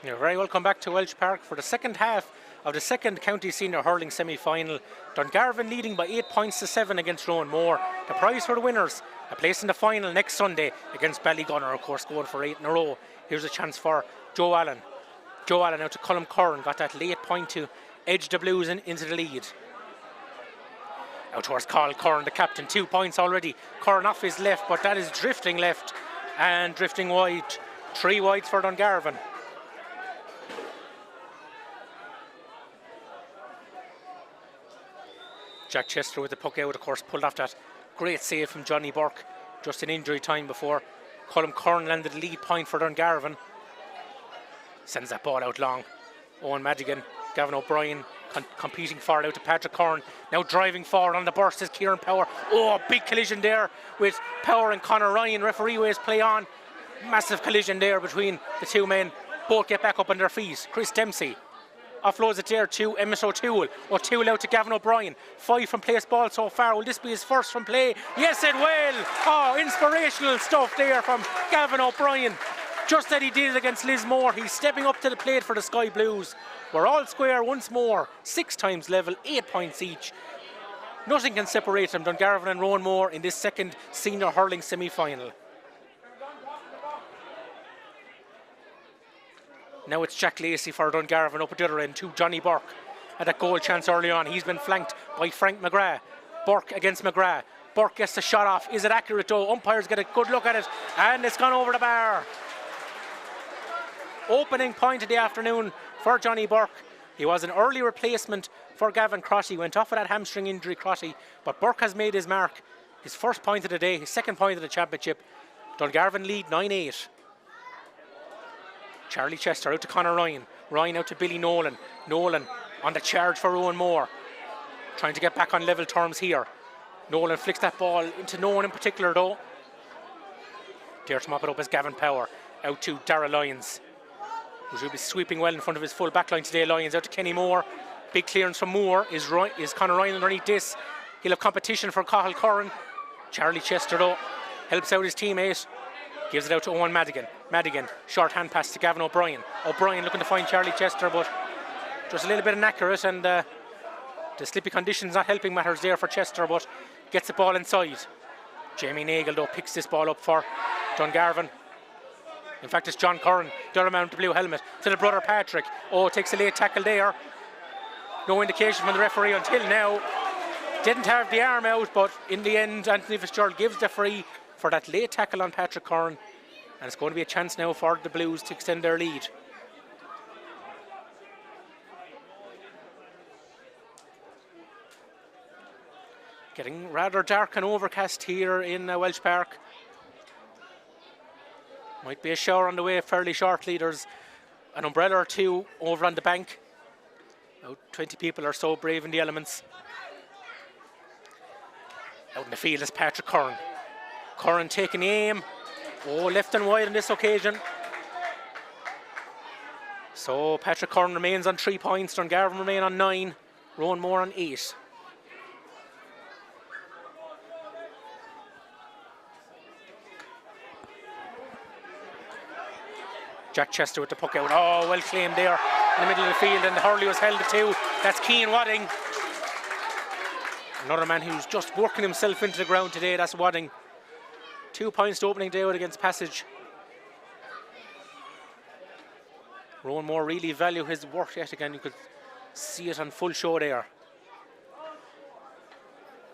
You're very welcome back to Welsh Park for the second half of the second county senior hurling semi-final. Dungarvan leading by 8 points to 7 against Roanmore. The prize for the winners, a place in the final next Sunday against Ballygunner, of course, going for 8 in a row. Here's a chance for Joe Allen. Joe Allen out to Colm Curran, got that late point to edge the Blues into the lead. Out towards Carl Curran, the captain, 2 points already. Curran off his left, but that is drifting left and drifting wide. 3 wides for Dungarvan. Jack Chester with the puck out, of course, pulled off that great save from Johnny Burke just in injury time before Colm Curran landed the lead point for Dungarvan. Sends that ball out long. Owen Madigan, Gavin O'Brien competing forward out to Patrick Curran. Now driving forward on the burst is Kieran Power. Oh, big collision there with Power and Conor Ryan. Referee ways play on. Massive collision there between the two men. Both get back up on their feet. Chris Dempsey offloads it there to Emmett O'Toole. O'Toole out to Gavin O'Brien. 5 from place ball so far. Will this be his first from play? Yes, it will. Oh, inspirational stuff there from Gavin O'Brien. Just that he did it against Lismore. He's stepping up to the plate for the Sky Blues. We're all square once more. 6 times level, 8 points each. Nothing can separate them, Dungarvan and Roanmore, in this second senior hurling semi-final. Now it's Jack Lacey for Dungarvan up at the other end to Johnny Burke. Had a goal chance early on. He's been flanked by Frank McGrath. Burke against McGrath. Burke gets the shot off. Is it accurate though? Umpires get a good look at it. And it's gone over the bar. Opening point of the afternoon for Johnny Burke. He was an early replacement for Gavin Crotty. Went off with that hamstring injury, Crotty. But Burke has made his mark. His first point of the day. His second point of the championship. Dungarvan lead 9-8. Charlie Chester out to Conor Ryan. Ryan out to Billy Nolan. Nolan on the charge for Roanmore. Trying to get back on level terms here. Nolan flicks that ball into no one in particular though. There to mop it up is Gavin Power. Out to Darragh Lyons, who should be sweeping well in front of his full back line today. Lyons out to Kenny Moore. Big clearance from Moore. Is Conor Ryan underneath this? He'll have competition for Cathal Curran. Charlie Chester though helps out his teammate. Gives it out to Owen Madigan. Madigan, short hand pass to Gavin O'Brien. O'Brien looking to find Charlie Chester, but just a little bit inaccurate, and the slippy conditions not helping matters there for Chester, but gets the ball inside. Jamie Nagle though picks this ball up for Dungarvan. In fact, it's John Curran, the other man with the blue helmet, to the brother Patrick. Oh, takes a late tackle there. No indication from the referee until now. Didn't have the arm out, but in the end, Anthony Fitzgerald gives the free for that late tackle on Patrick Curran. And it's going to be a chance now for the Blues to extend their lead. Getting rather dark and overcast here in Welsh Park. Might be a shower on the way fairly shortly. There's an umbrella or two over on the bank. About 20 people or so braving the elements. Out in the field is Patrick Curran. Curran taking aim. Oh, left and wide on this occasion. So Patrick Curran remains on 3 points. Dungarvan remain on 9. Roanmore on 8. Jack Chester with the puck out. Oh, well claimed there in the middle of the field, and the hurley was held to 2. That's Cian Wadding. Another man who's just working himself into the ground today. That's Wadding. 2 points to opening day out against Passage. Roanmore really value his work yet again. You could see it on full show there.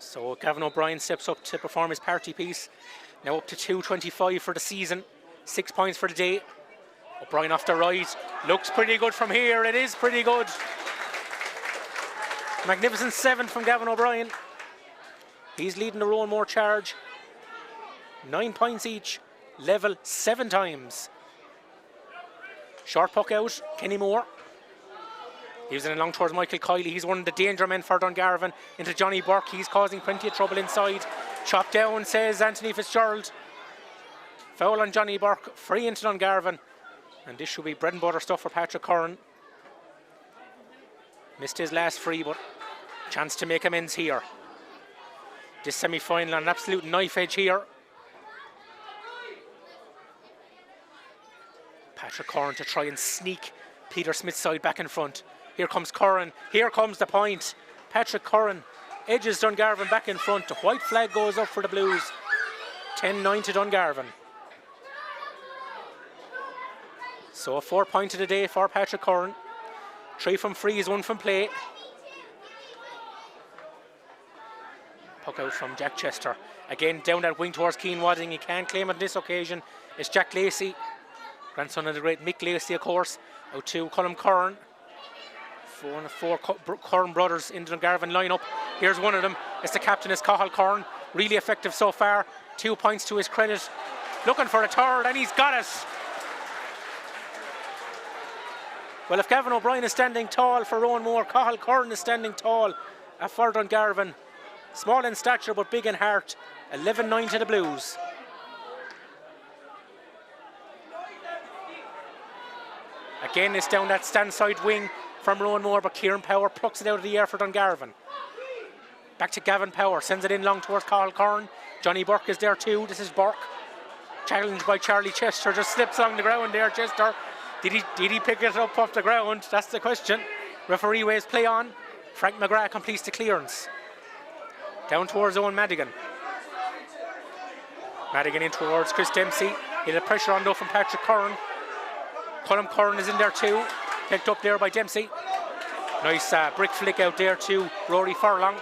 So Gavin O'Brien steps up to perform his party piece. Now up to 2.25 for the season. 6 points for the day. O'Brien off the right. Looks pretty good from here. It is pretty good. Magnificent 7 from Gavin O'Brien. He's leading the Roanmore charge. 9 points each. Level 7 times. Short puck out. Kenny Moore. Gives it along towards Michael Kiley. He's one of the danger men for Dungarvan. Into Johnny Burke. He's causing plenty of trouble inside. Chopped down, says Anthony Fitzgerald. Foul on Johnny Burke. Free into Dungarvan. And this should be bread and butter stuff for Patrick Curran. Missed his last free, but chance to make amends here. This semi-final on an absolute knife edge here. Patrick Curran to try and sneak Peter Smith's side back in front. Here comes Curran. Here comes the point. Patrick Curran edges Dungarvan back in front. The white flag goes up for the Blues. 10-9 to Dungarvan. So a 4-point of the day for Patrick Curran. 3 from frees, 1 from play. Puck out from Jack Chester. Again, down that wing towards Keane Wadding. He can't claim it on this occasion. It's Jack Lacey, grandson of the great Mick Lacey, of course. Out to Colm Curran. Four Curran brothers in the Dungarvan lineup. Here's one of them. It's the captain, it's Cathal Curran. Really effective so far. 2 points to his credit. Looking for a third, and he's got it. Well, if Gavin O'Brien is standing tall for Roanmore, Cathal Curran is standing tall for Dungarvan. Small in stature but big in heart. 11-9 to the Blues. Again, it's down that stand side wing from Roanmore, but Kieran Power plucks it out of the air for Dungarvan. Back to Gavin Power, sends it in long towards Cathal Curran. Johnny Burke is there too. This is Burke, challenged by Charlie Chester, just slips along the ground there. Chester, did he pick it up off the ground? That's the question. Referee waves play on. Frank McGrath completes the clearance. Down towards Owen Madigan. Madigan in towards Chris Dempsey. He had pressure on though from Patrick Curran. Colm Curran is in there too. Picked up there by Dempsey. Nice brick flick out there to Rory Furlong.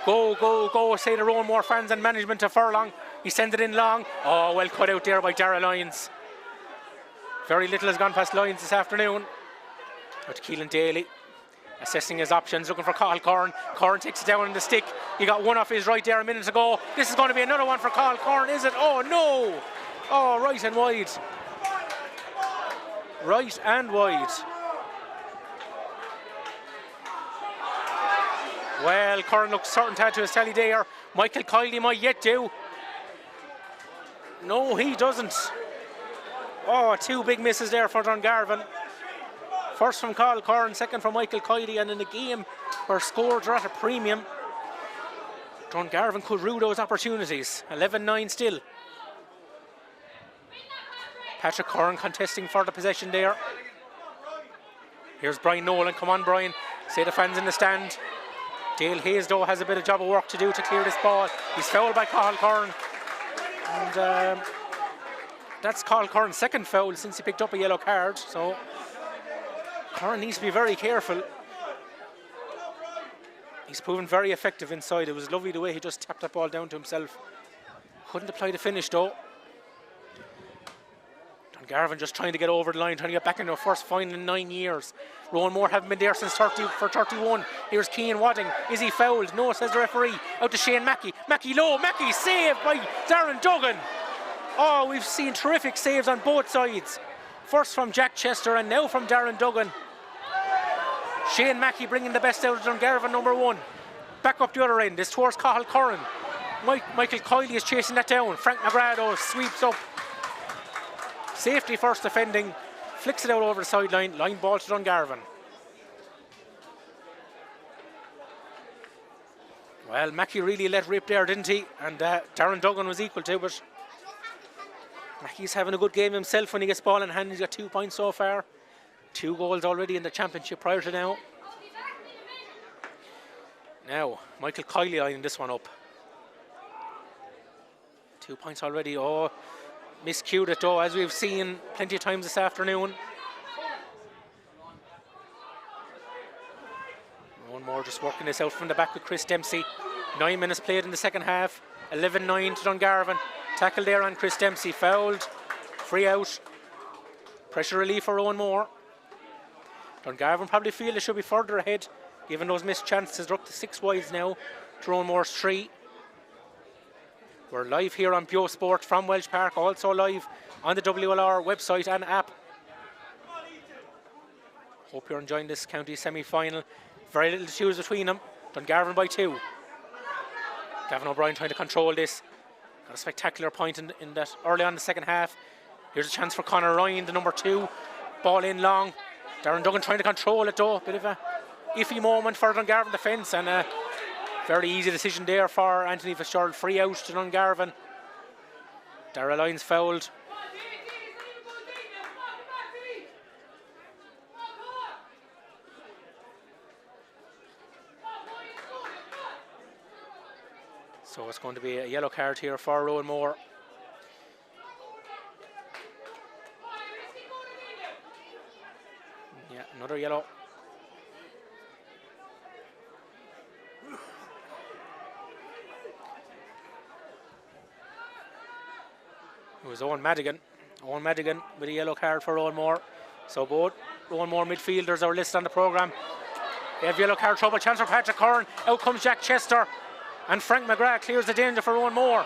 Go, go, go, say the Roanmore fans and management to Furlong. He sends it in long. Oh, well cut out there by Dara Lyons. Very little has gone past Lyons this afternoon. But Keelan Daly assessing his options, looking for Cathal Curran. Curran takes it down in the stick. He got one off his right there a minute ago. This is going to be another one for Cathal Curran, is it? Oh, no! Oh, right and wide. Right and wide. Well, Curran looks certain to add to his tally there. Michael Kiley might yet do. No, he doesn't. Oh, 2 big misses there for Dungarvan. First from Cathal Curran, second from Michael Kiley, and in a game where scores are at a premium, Dungarvan could rue those opportunities. 11-9 still. Patrick Curran contesting for the possession there. Here's Brian Nolan. Come on, Brian. Say the fans in the stand. Dale Hayes, though, has a bit of job of work to do to clear this ball. He's fouled by Cathal Curran. And that's Cathal Curran's second foul since he picked up a yellow card. So Curran needs to be very careful. He's proven very effective inside. It was lovely the way he just tapped that ball down to himself. Couldn't apply the finish, though. Dungarvan just trying to get over the line, trying to get back into a first final in 9 years. Roanmore haven't been there since 31. Here's Keane Wadding. Is he fouled? No, says the referee. Out to Shane Mackey. Mackey low. Mackey saved by Darren Duggan. Oh, we've seen terrific saves on both sides. First from Jack Chester and now from Darren Duggan. Shane Mackey bringing the best out of Dungarvan, number 1. Back up the other end. It's towards Cathal Curran. Michael Kiley is chasing that down. Frank McGrath sweeps up. Safety first defending. Flicks it out over the sideline. Line ball to Dungarvan. Well, Mackey really let rip there, didn't he? And Darren Duggan was equal to it. Mackey's having a good game himself when he gets ball in hand. He's got 2 points so far. 2 goals already in the championship prior to now. Now, Michael Kiley lining this one up. 2 points already. Oh, miscued it though, as we've seen plenty of times this afternoon. One more just working this out from the back with Chris Dempsey. 9 minutes played in the second half. 11-9 to Dungarvan. Tackle there on Chris Dempsey. Fouled. Free out. Pressure relief for Roanmore. Dungarvan probably feel they should be further ahead, given those missed chances. They're up to 6 wides now to Roanmore's 3. We're live here on Bio Sport from Welsh Park, also live on the WLR website and app. Hope you're enjoying this county semi-final. Very little to choose between them. Dungarvan by 2. Gavin O'Brien trying to control this. Got a spectacular point in that early on in the second half. Here's a chance for Conor Ryan, the number 2. Ball in long. Darren Duggan trying to control it though. Bit of a iffy moment for Dungarvan defence, and a very easy decision there for Anthony Fitzgerald. Free out to Dungarvan. Darragh Lyons fouled. So it's going to be a yellow card here for Roanmore. Yeah, another yellow. It was Owen Madigan. Owen Madigan with a yellow card for Roanmore. So both Roanmore midfielders are listed on the programme. They have yellow card trouble. Chance for Patrick Curran. Out comes Jack Chester. And Frank McGrath clears the danger for Roanmore.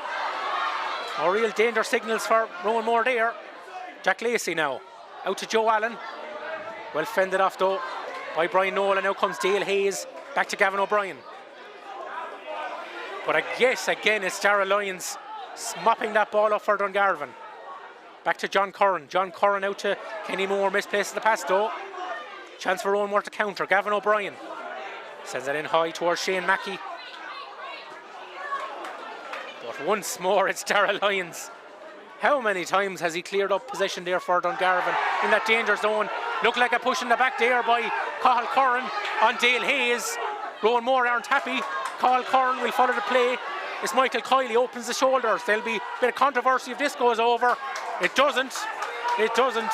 No real danger signals for Roanmore there. Jack Lacey now. Out to Joe Allen. Well fended off though by Brian Nolan. Now comes Dale Hayes. Back to Gavin O'Brien. But I guess again it's Darragh Lyons mopping that ball up for Dungarvan. Back to John Curran. John Curran out to Kenny Moore. Misplaces the pass though. Chance for Roanmore to counter. Gavin O'Brien sends it in high towards Shane Mackey. But once more it's Darragh Lyons. How many times has he cleared up possession there for Dungarvan in that danger zone? Looked like a push in the back there by Cathal Curran on Dale Hayes. Roanmore aren't happy. Cathal Curran will follow the play. As Michael Kiley opens the shoulders, there'll be a bit of controversy if this goes over. It doesn't. It doesn't.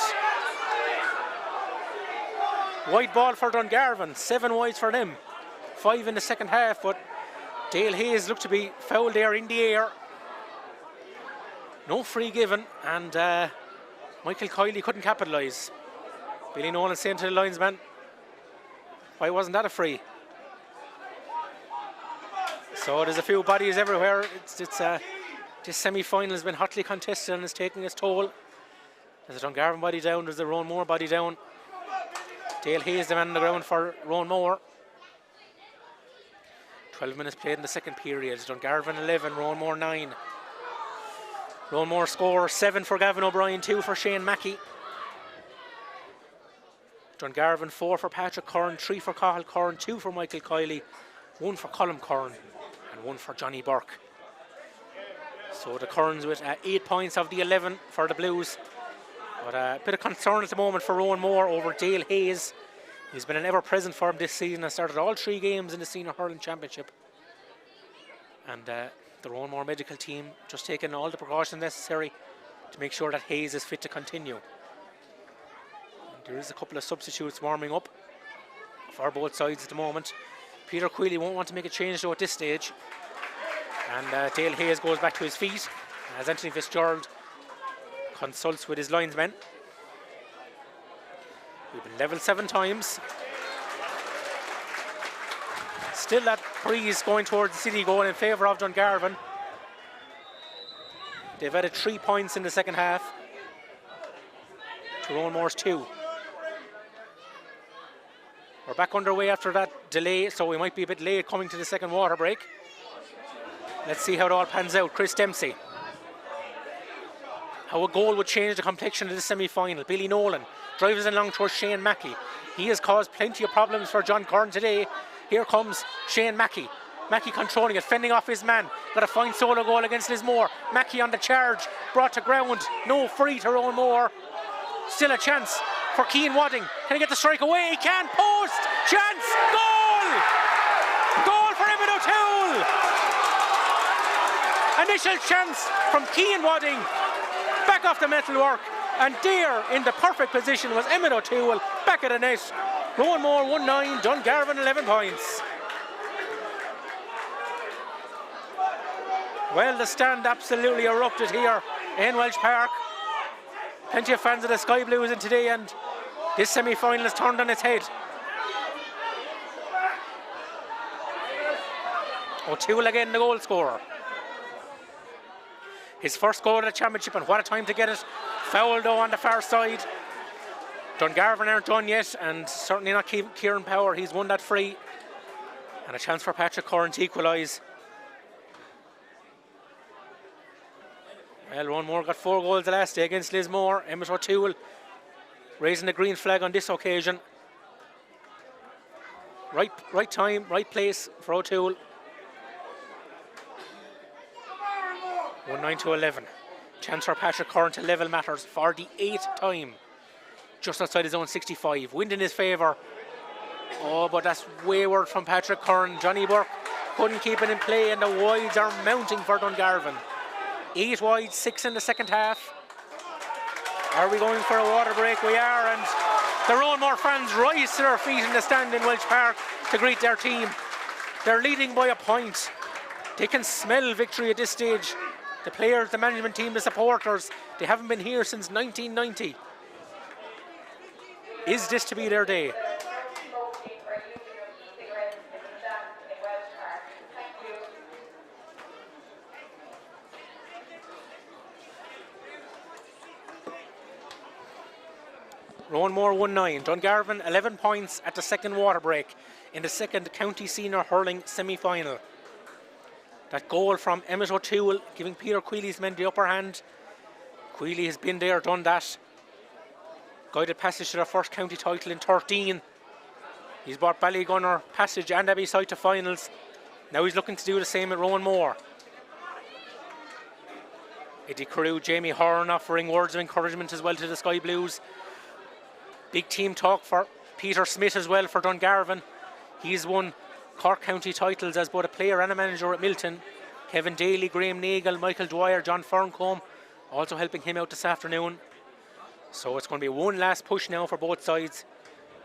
Wide ball for Dungarvan. 7 wides for them. 5 in the second half, but Dale Hayes looked to be fouled there in the air. No free given, and Michael Kiley couldn't capitalise. Billy Nolan saying to the linesman, why wasn't that a free? So there's a few bodies everywhere. This semi-final has been hotly contested and is taking its toll. There's a Dungarvan body down, there's a Roanmore body down. Dale Hayes the man on the ground for Roanmore. 12 minutes played in the second period. Dungarvan 11, Roanmore 9. Roanmore score 7 for Gavin O'Brien, 2 for Shane Mackey. Dungarvan 4 for Patrick Curran, 3 for Cathal Curran, 2 for Michael Kiley, 1 for Colm Curran and 1 for Johnny Burke. So the Currans with 8 points of the 11 for the Blues. But a bit of concern at the moment for Roanmore over Dale Hayes. He's been an ever-present for him this season. Has started all 3 games in the Senior Hurling Championship. And the Roanmore medical team just taking all the precautions necessary to make sure that Hayes is fit to continue. And there is a couple of substitutes warming up for both sides at the moment. Peter Queally won't want to make a change though at this stage. And Dale Hayes goes back to his feet as Anthony Fitzgerald consults with his linesmen. We've been level 7 times. Still that breeze going towards the city goal in favour of Dungarvan. They've added 3 points in the second half to Roanmore's 2. We're back underway after that delay, so we might be a bit late coming to the second water break. Let's see how it all pans out. Chris Dempsey. How a goal would change the complexion of the semi-final. Billy Nolan drives along towards Shane Mackey. He has caused plenty of problems for John Curran today. Here comes Shane Mackey. Mackey controlling it, fending off his man. Got a fine solo goal against Lismore. Mackey on the charge, brought to ground. No free to Roanmore. Still a chance for Cian Wadding. Can he get the strike away? He can. Post! Chance! Goal! Goal for Emmett O'Toole! Initial chance from Cian Wadding. Back off the metalwork. And there, in the perfect position, was Emmett O'Toole. Back at the net. Roanmore 1-9, Dungarvan 11 points. Well, the stand absolutely erupted here in Welsh Park. Plenty of fans of the Sky Blues in today, and this semi-final is turned on its head. O'Toole again, the goal scorer. His first goal of the championship, and what a time to get it. Foul though on the far side. Dungarvan aren't done yet, and certainly not Kieran Power. He's won that free. And a chance for Patrick Curran to equalise. Well, Roanmore got 4 goals the last day against Lismore. Emmett O'Toole raising the green flag on this occasion. Right time, right place for O'Toole. 1-9 to 11. Chance for Patrick Curran to level matters for the 8th time. Just outside his own 65. Wind in his favour. Oh, but that's wayward from Patrick Curran. Johnny Burke couldn't keep it in play, and the wides are mounting for Dungarvan. 8 wides, 6 in the second half. Are we going for a water break? We are, and the Roanmore fans rise to their feet in the stand in Welsh Park to greet their team. They're leading by a point. They can smell victory at this stage. The players, the management team, the supporters, they haven't been here since 1990. Is this to be their day? Roanmore 1-9, Dungarvan 11 points at the second water break in the second county senior hurling semi-final. That goal from Emmett O'Toole giving Peter Quealy's men the upper hand. Quealy has been there, done that. Guided passage to their first county title in 13. He's brought Ballygunner passage and Abbey-side to finals. Now he's looking to do the same at Roanmore. Eddie Carew, Jamie Horn offering words of encouragement as well to the Sky Blues. Big team talk for Peter Smith as well for Dungarvan. He's won Cork County titles as both a player and a manager at Milton. Kevin Daly, Graham Nagle, Michael Dwyer, John Ferncombe also helping him out this afternoon. So it's going to be one last push now for both sides.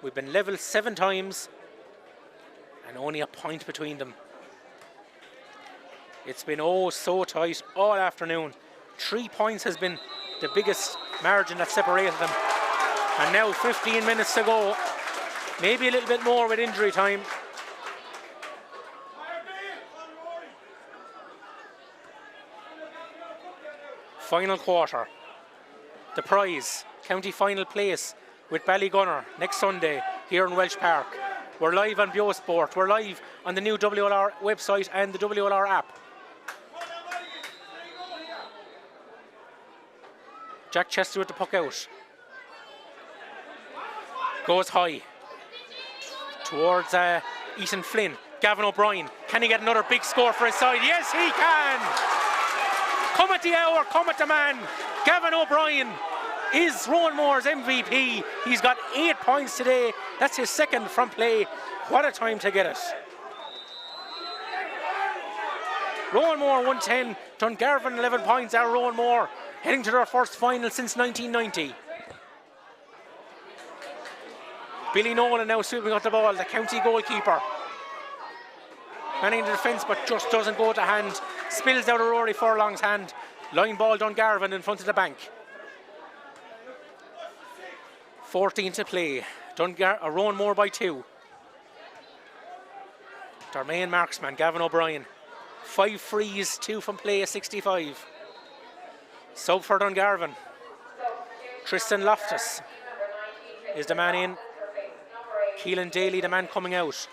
We've been level 7 times and only a point between them. It's been oh so tight all afternoon. 3 points has been the biggest margin that separated them. And now 15 minutes to go. Maybe a little bit more with injury time. Final quarter. The prize, county final place with Ballygunner next Sunday here in Welsh Park. We're live on BioSport. We're live on the new WLR website and the WLR app. Jack Chester with the puck out. Goes high towards Ethan Flynn. Gavin O'Brien, can he get another big score for his side? Yes, he can! Come at the hour, come at the man. Gavin O'Brien is Roanmore's MVP. He's got 8 points today. That's his second from play. What a time to get it. Roanmore 110, Dungarvan 11 points are Roanmore, heading to their first final since 1990. Billy Nolan now sweeping up the ball, the county goalkeeper. Manning the defence but just doesn't go to hand. Spills out of Rory Furlong's hand. Line ball Dungarvan in front of the bank. 14 to play. Roanmore by 2. Their main marksman, Gavin O'Brien. 5 frees, 2 from play, a 65. Sub for Dungarvan. Tristan Loftus is the man in. Keelan Daly, the man coming out.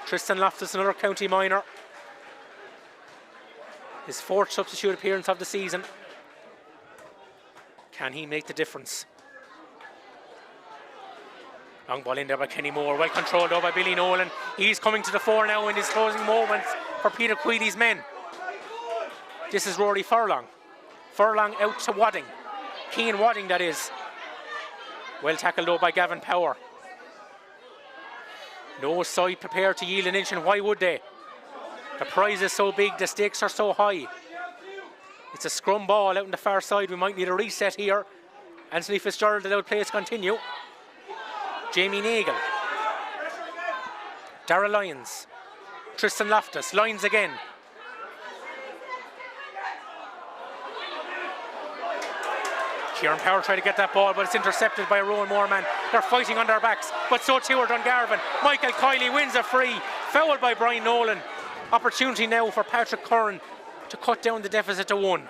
Tristan Loftus, another county minor. His 4th substitute appearance of the season. Can he make the difference? Long ball in there by Kenny Moore, well controlled over by Billy Nolan. He's coming to the fore now in his closing moments for Peter Quealy's men. This is Rory Furlong. Furlong out to Wadding. Keane Wadding, that is. Well tackled though by Gavin Power. No side prepared to yield an inch, and why would they? The prize is so big, the stakes are so high. It's a scrum ball out on the far side. We might need a reset here. Anthony Fitzgerald allowed play to continue. Jamie Nagle. Darrell Lyons. Tristan Loftus. Lyons again. Kieran Power tried to get that ball, but it's intercepted by a Roanmore man. They're fighting on their backs, but so too are Dungarvan. Michael Kiley wins a free. Fouled by Brian Nolan. Opportunity now for Patrick Curran to cut down the deficit to 1.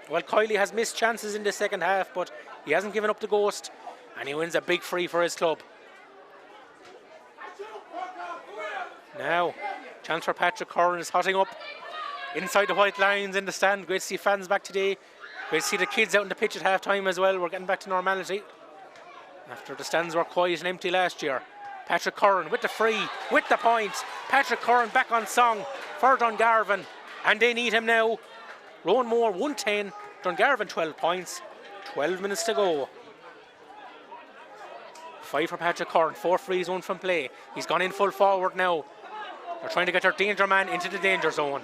Well, Kiley has missed chances in the second half, but he hasn't given up the ghost, and he wins a big free for his club. Now, chance for Patrick Curran is hotting up inside the white lines in the stand. Great to see fans back today. Great to see the kids out on the pitch at half time as well. We're getting back to normality after the stands were quiet and empty last year. Patrick Curran with the free, with the point. Patrick Curran back on song for Dungarvan, and they need him now. Roanmore 110, Dungarvan 12 points, 12 minutes to go. 5 for Patrick Curran, 4 frees, 1 from play. He's gone in full forward now. They're trying to get their danger man into the danger zone.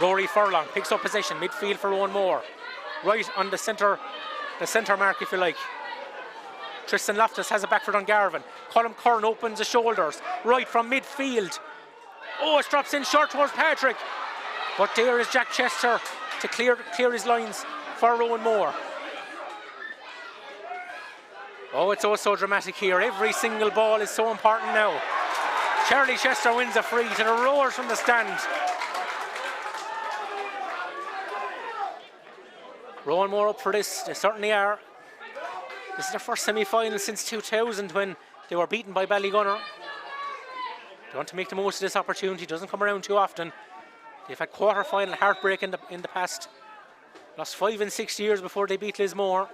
Rory Furlong picks up possession, midfield for Roanmore. Right on the centre mark, if you like. Tristan Loftus has it back for Dungarvan. Colm Curran opens the shoulders, right from midfield. Oh, it drops in short towards Patrick. But there is Jack Chester to clear his lines for Roanmore. Oh, it's so dramatic here. Every single ball is so important now. Charlie Chester wins a free to the roars from the stand. Roanmore up for this, they certainly are. This is their first semi-final since 2000 when they were beaten by Ballygunner. They want to make the most of this opportunity, doesn't come around too often. They've had quarter-final heartbreak in the past. Lost 5 in 6 years before they beat Lismore.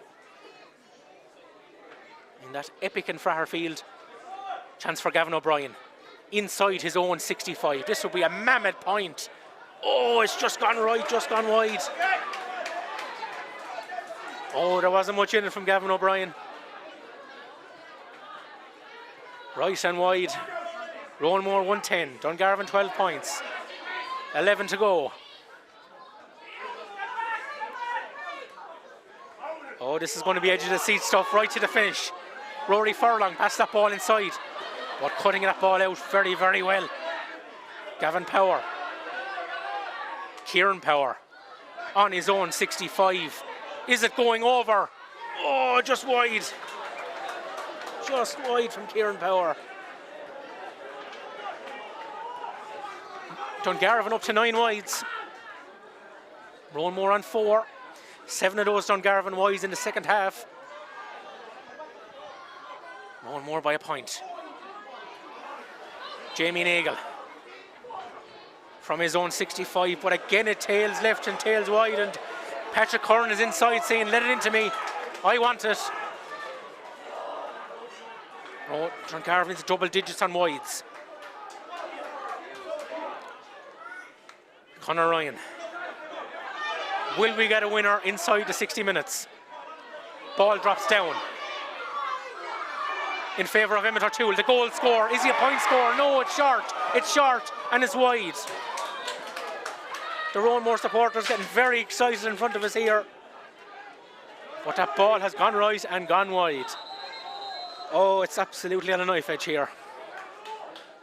In that epic in Fraherfield. Chance for Gavin O'Brien. Inside his own 65. This would be a mammoth point. Oh, it's just gone right, just gone wide. Oh, there wasn't much in it from Gavin O'Brien. Right and wide. Roanmore 110. Dungarvan 12 points. 11 to go. Oh, this is going to be edge of the seat stuff right to the finish. Rory Furlong passed that ball inside, but cutting that ball out very, very well. Gavin Power. Kieran Power on his own 65. Is it going over? Oh, just wide. Just wide from Kieran Power. Dungarvan up to 9 wides. Roanmore on 4. 7 of those Dungarvan wides in the second half. Roanmore by a point. Jamie Nagle from his own 65, but again it tails left and tails wide, and Patrick Curran is inside saying, let it into me, I want it. Oh, Dungarvan into double digits on wides. Conor Ryan. Will we get a winner inside the 60 minutes? Ball drops down in favour of Emmett O'Toole. The goal score. Is he a point scorer? No, it's short. It's short and it's wide. The Roanmore supporters getting very excited in front of us here. But that ball has gone right and gone wide. Oh, it's absolutely on a knife edge here.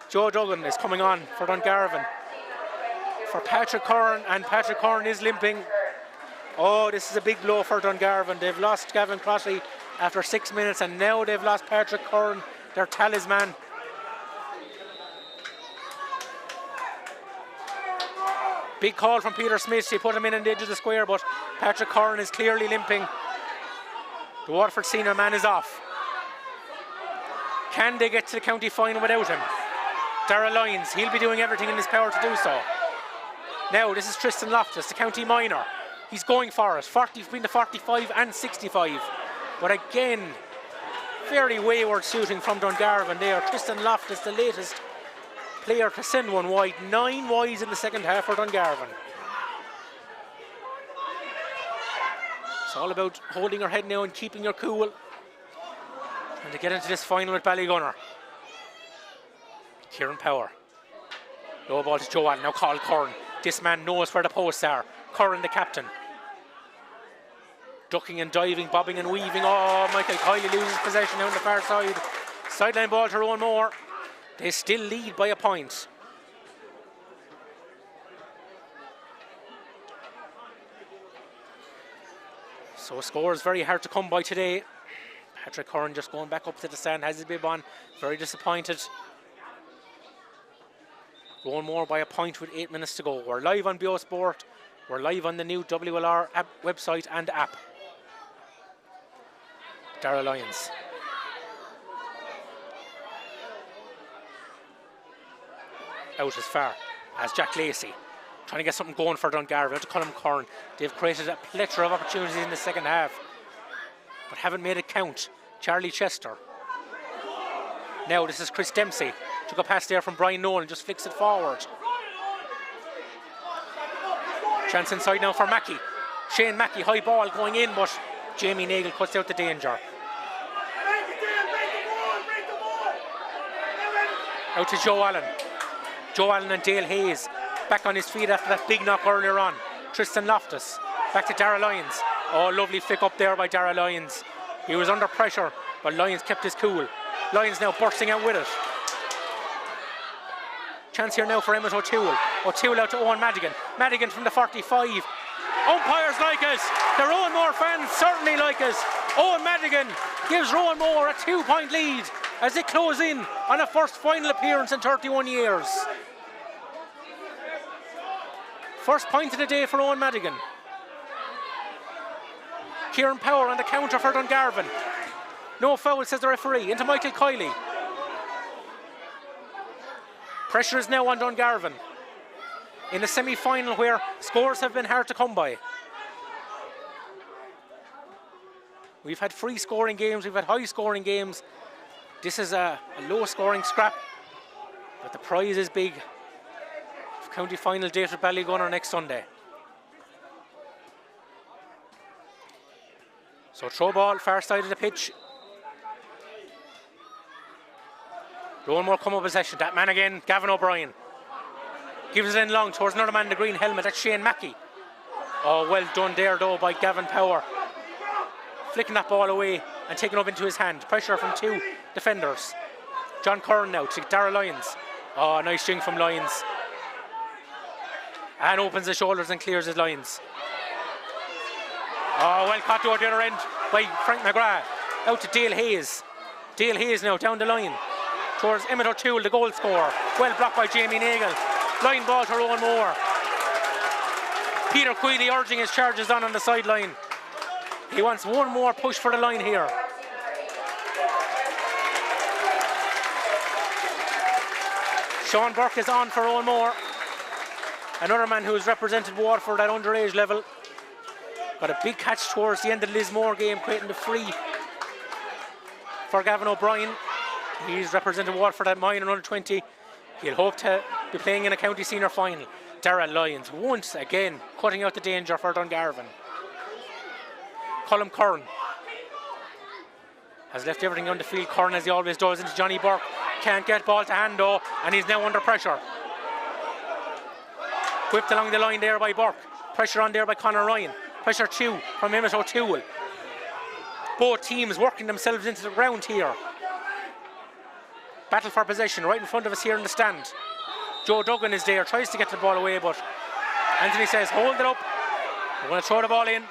Joe Duggan is coming on for Dungarvan. For Patrick Curran, and Patrick Curran is limping. Oh, this is a big blow for Dungarvan. They've lost Gavin Crotty after 6 minutes, and now they've lost Patrick Curran, their talisman. Big call from Peter Smith. He put him in the edge of the square, but Patrick Curran is clearly limping. The Waterford senior man is off. Can they get to the county final without him? Darragh Lyons, he'll be doing everything in his power to do so. Now, this is Tristan Loftus, the county minor. He's going for it, between the 45 and 65. But again, very wayward shooting from Dungarvan there. Tristan Loftus, the latest player to send one wide. 9 wides in the second half for Dungarvan. It's all about holding your head now and keeping your cool. And to get into this final with Ballygunner. Kieran Power. Low ball to Joe Allen, now Carl Curran. This man knows where the posts are. Curran, the captain. Ducking and diving, bobbing and weaving. Oh, Michael Kiley loses possession now on the far side. Sideline ball to Roanmore. They still lead by a point. So score is very hard to come by today. Patrick Curran just going back up to the stand, has his bib on. Very disappointed. Roanmore by a point with 8 minutes to go. We're live on BO Sport. We're live on the new WLR app, website and app. Darragh Lyons. Out as far as Jack Lacey. Trying to get something going for Dungarvan. Out to Colm Curran. They've created a plethora of opportunities in the second half, but haven't made it count. Charlie Chester. Now this is Chris Dempsey. Took a pass there from Brian Nolan, just flicks it forward. Chance inside now for Mackey. Shane Mackey, high ball going in, but Jamie Nagle cuts out the danger. Out to Joe Allen. Joe Allen and Dale Hayes back on his feet after that big knock earlier on. Tristan Loftus back to Dara Lyons. Oh, lovely flick up there by Dara Lyons. He was under pressure, but Lyons kept his cool. Lyons now bursting out with it. Chance here now for Emmett O'Toole. O'Toole out to Owen Madigan. Madigan from the 45. Umpires like us. The Roanmore fans certainly like us. Owen Madigan gives Roanmore a 2-point lead as they close in on a first final appearance in 31 years. First point of the day for Owen Madigan. Kieran Power on the counter for Dungarvan. No foul, says the referee. Into Michael Kiley. Pressure is now on Dungarvan in a semi-final where scores have been hard to come by. We've had free scoring games, we've had high scoring games. This is a low scoring scrap, but the prize is big. County final date at Ballygunner next Sunday. So throw ball far side of the pitch. Roanmore come up possession. That man again, Gavin O'Brien. Gives it in long towards another man in the green helmet. That's Shane Mackey. Oh, well done there though by Gavin Power. Flicking that ball away and taking up into his hand. Pressure from two defenders. John Curran now to Dara Lyons. Oh, nice string from Lyons. And opens the shoulders and clears his lines. Oh, well caught to the other end by Frank McGrath. Out to Dale Hayes. Dale Hayes now down the line towards Emmett O'Toole, the goal scorer. Well blocked by Jamie Nagle. Line ball to Roanmore. Peter Queely urging his charges on the sideline. He wants one more push for the line here. Sean Burke is on for Roanmore. Another man who has represented Waterford at underage level. Got a big catch towards the end of the Lismore game, creating the free for Gavin O'Brien. He's represented Waterford at minor under 20. He'll hope to be playing in a county senior final. Dara Lyons once again cutting out the danger for Dungarvan. Colm Curran has left everything on the field. Curran, as he always does, into Johnny Burke. Can't get ball to hand though, and he's now under pressure. Whipped along the line there by Burke. Pressure on there by Conor Ryan. Pressure 2 from Emmett O'Toole. Both teams working themselves into the ground here. Battle for possession right in front of us here in the stand. Joe Duggan is there, tries to get the ball away, but Anthony says, hold it up. We're going to throw the ball in.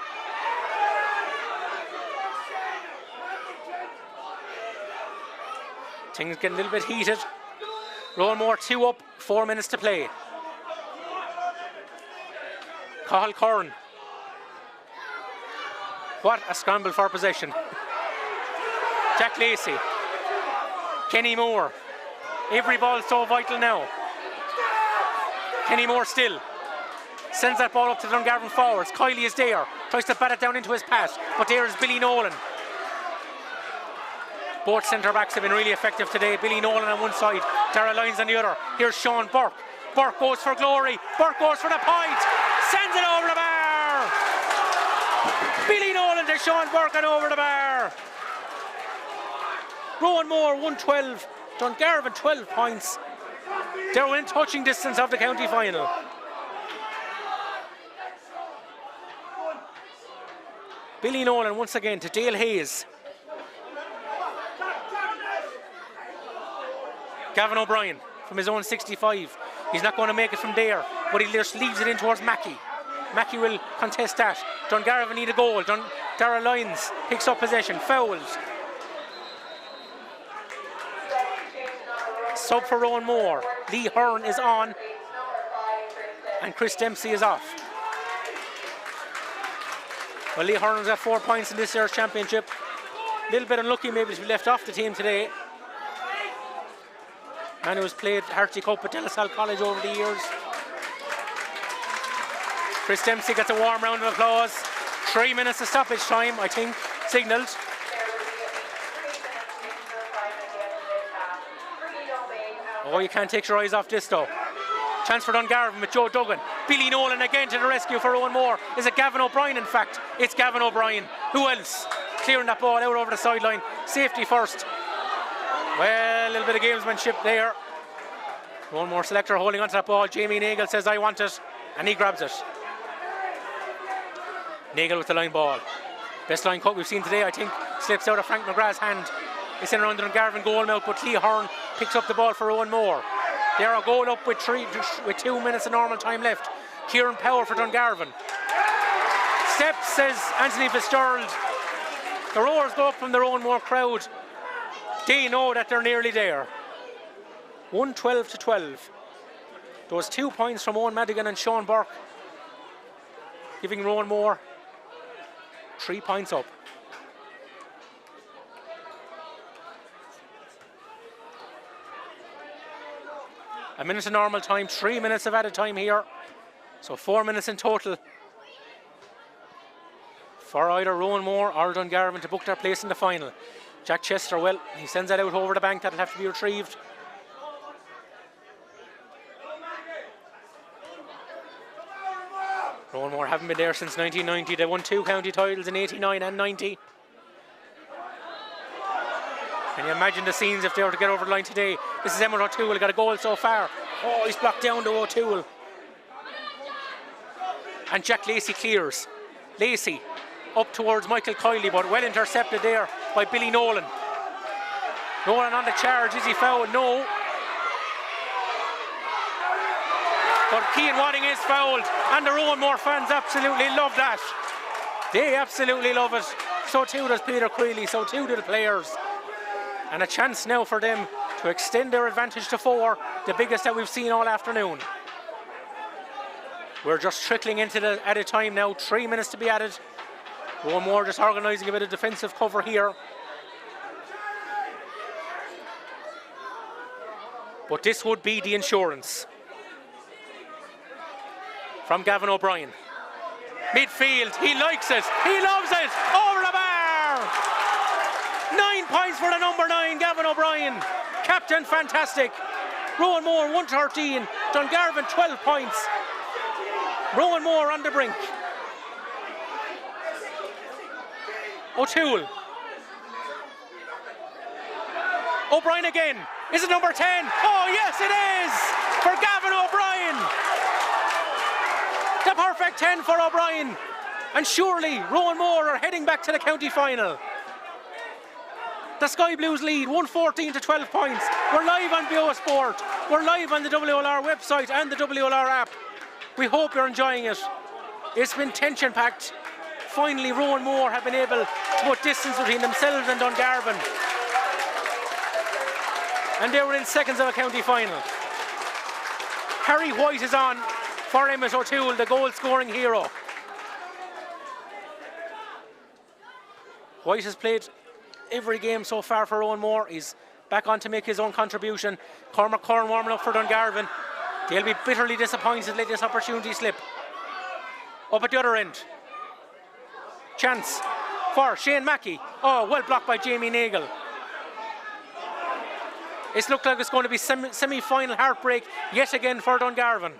Things getting a little bit heated. Roanmore 2 up, 4 minutes to play. Cathal Curran. What a scramble for possession. Jack Lacey. Kenny Moore. Every ball so vital now. Kenny Moore still. Sends that ball up to the Dungarvan forwards. Kiley is there. Tries to bat it down into his pass. But there is Billy Nolan. Both centre backs have been really effective today. Billy Nolan on one side, Dara Lyons on the other. Here's Sean Burke. Burke goes for glory. Burke goes for the point. Sends it over the bar. Billy Nolan to Sean Burke and over the bar. Roanmore 112. Dungarvan 12 points. They're within touching distance of the county final. Billy Nolan once again to Dale Hayes. Gavin O'Brien from his own 65. He's not going to make it from there, but he just leaves it in towards Mackey. Mackey will contest that. Dungarvan need a goal. Dara Lyons picks up possession, fouls. Sub for Roanmore. Lee Hearn is on, and Chris Dempsey is off. Well, Lee Hearn's got 4 points in this year's championship. A little bit unlucky maybe to be left off the team today. Man who has played Harty Cup at De La Salle College over the years. Chris Dempsey gets a warm round of applause. 3 minutes of stoppage time, I think, signalled. Oh, you can't take your eyes off this though. Chance for Dungarvan with Joe Duggan. Billy Nolan again to the rescue for Roanmore. Is it Gavin O'Brien in fact? It's Gavin O'Brien. Who else? Clearing that ball out over the sideline. Safety first. Well, a little bit of gamesmanship there. One more selector holding onto that ball. Jamie Nagle says, I want it, and he grabs it. Nagle with the line ball. Best line cut we've seen today, I think, slips out of Frank McGrath's hand. It's in around the Dungarvan goal mouth, but Lee Hearn picks up the ball for Roanmore. They're a goal up with 2 minutes of normal time left. Kieran Power for Dungarvan. Steps, says Anthony Fitzgerald. The roars go up from the Roanmore crowd. They know that they're nearly there. 1-12-12. Those 2 points from Owen Madigan and Sean Burke, giving Roanmore 3 points up. A minute of normal time, 3 minutes of added time here. So 4 minutes in total for either Roanmore or Dungarvan to book their place in the final. Jack Chester, well, he sends that out over the bank. That'll have to be retrieved. Roanmore haven't been there since 1990. They won 2 county titles in 89 and 90. Can you imagine the scenes if they were to get over the line today? This is Emmett O'Toole, got a goal so far. Oh, he's blocked down to O'Toole. And Jack Lacey clears. Lacey up towards Michael Kiley, but well intercepted there by Billy Nolan. Nolan on the charge. Is he fouled? No. But Cian Wadding is fouled, and the Roanmore fans absolutely love that. They absolutely love it. So too does Peter Creeley, so too do the players. And a chance now for them to extend their advantage to 4, the biggest that we've seen all afternoon. We're just trickling into the added time now, 3 minutes to be added. Roanmore just organising a bit of defensive cover here. But this would be the insurance. From Gavin O'Brien. Midfield, he likes it, he loves it, over the bar! 9 points for the number 9, Gavin O'Brien. Captain fantastic. Roanmore 113, Dungarvan 12 points. Roanmore on the brink. O'Toole. O'Brien again. Is it number 10? Oh yes it is! For Gavin O'Brien. The perfect 10 for O'Brien. And surely Roanmore are heading back to the county final. The Sky Blues lead 114 to 12 points. We're live on BO Sport. We're live on the WLR website and the WLR app. We hope you're enjoying it. It's been tension packed. Finally Roanmore have been able to put distance between themselves and Dungarvan. And they were in seconds of a county final. Harry White is on for Emmett O'Toole, the goal scoring hero. White has played every game so far for Roanmore. He's back on to make his own contribution. Cormac Curran warming up for Dungarvan. They'll be bitterly disappointed to let this opportunity slip. Up at the other end. Chance for Shane Mackey. Oh, well blocked by Jamie Nagle. It's looked like it's going to be semi-final heartbreak yet again for Dungarvan.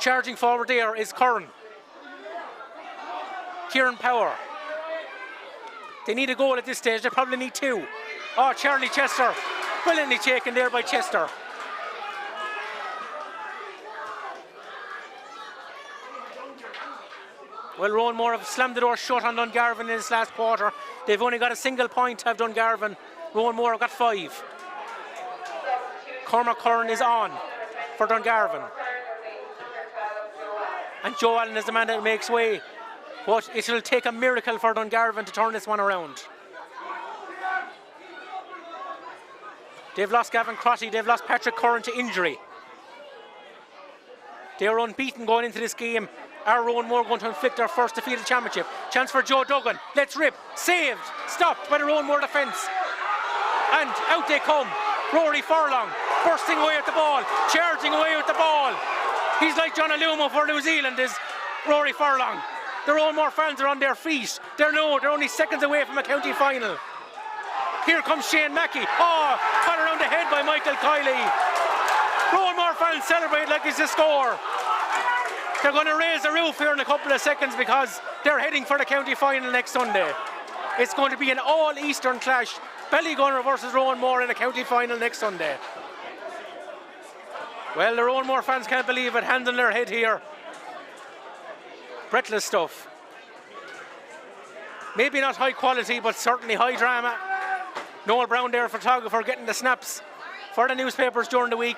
Charging forward there is Curran. Kieran Power. They need a goal at this stage, they probably need 2. Oh, Charlie Chester. Brilliantly taken there by Chester. Well, Roanmore have slammed the door shut on Dungarvan in this last quarter. They've only got a single point, have Dungarvan. Roanmore have got 5. Cormac Curran is on for Dungarvan. And Joe Allen is the man that makes way. But it will take a miracle for Dungarvan to turn this one around. They've lost Gavin Crotty, they've lost Patrick Curran to injury. They're unbeaten going into this game. Are Roanmore going to inflict their first defeat of the championship? Chance for Joe Duggan. Let's rip. Saved. Stopped by the Roanmore defence. And out they come. Rory Furlong bursting away at the ball. Charging away with the ball. He's like John Alumo for New Zealand, is Rory Furlong. The Roanmore fans are on their feet. They're only seconds away from a county final. Here comes Shane Mackey. Oh, caught around the head by Michael Kiley. Roanmore fans celebrate like it's a score. They're going to raise the roof here in a couple of seconds because they're heading for the county final next Sunday. It's going to be an all-Eastern clash Ballygunner versus Roanmore in a county final next Sunday. Well, the Roanmore fans can't believe it, hands on their head here. Breathless stuff. Maybe not high quality, but certainly high drama. Noel Brown there, photographer, getting the snaps for the newspapers during the week.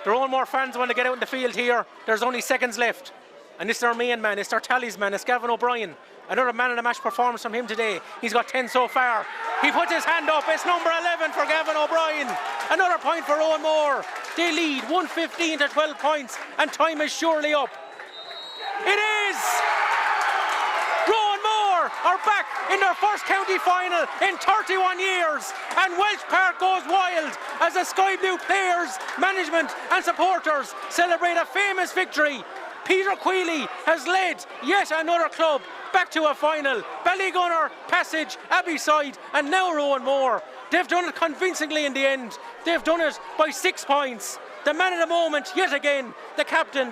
The Roanmore fans want to get out in the field here. There's only seconds left. And it's their main man, it's their talisman, it's Gavin O'Brien. Another man of the match performance from him today. He's got 10 so far. He puts his hand up. It's number 11 for Gavin O'Brien. Another point for Roanmore. They lead 115 to 12 points, and time is surely up. It is! Roanmore are back in their first county final in 31 years, and Welsh Park goes wild as the Sky Blue players, management and supporters celebrate a famous victory. Peter Queally has led yet another club back to a final. Ballygunner, Passage, Abbeyside and now Roanmore. They've done it convincingly in the end. They've done it by 6 points. The man of the moment yet again, the captain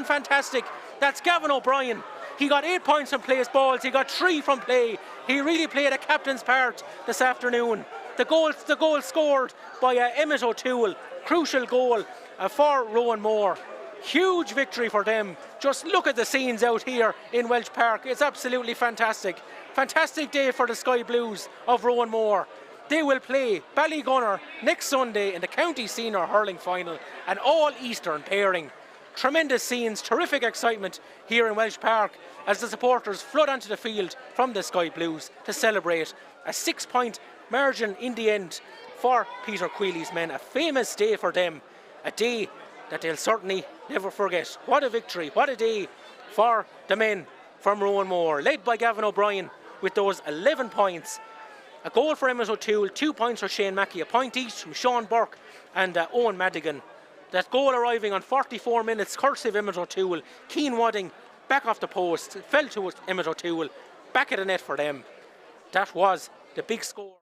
fantastic. That's Gavin O'Brien. He got 8 points from place balls, he got 3 from play. He really played a captain's part this afternoon. The goal scored by Emmett O'Toole, crucial goal for Roanmore. Huge victory for them. Just look at the scenes out here in Welsh Park. It's absolutely fantastic. Fantastic day for the Sky Blues of Roanmore. They will play Ballygunner next Sunday in the county senior hurling final, an all-Eastern pairing. Tremendous scenes, terrific excitement here in Welsh Park as the supporters flood onto the field from the Sky Blues to celebrate a 6-point margin in the end for Peter Queally's men. A famous day for them, a day that they'll certainly never forget. What a victory, what a day for the men from Roanmore, led by Gavin O'Brien with those 11 points. A goal for Emmett O'Toole, 2 points for Shane Mackey, a point each from Sean Burke and Owen Madigan. That goal arriving on 44 minutes, courtesy of Emmett O'Toole. Keane Wadding back off the post, fell to Emmett O'Toole, back at the net for them. That was the big score.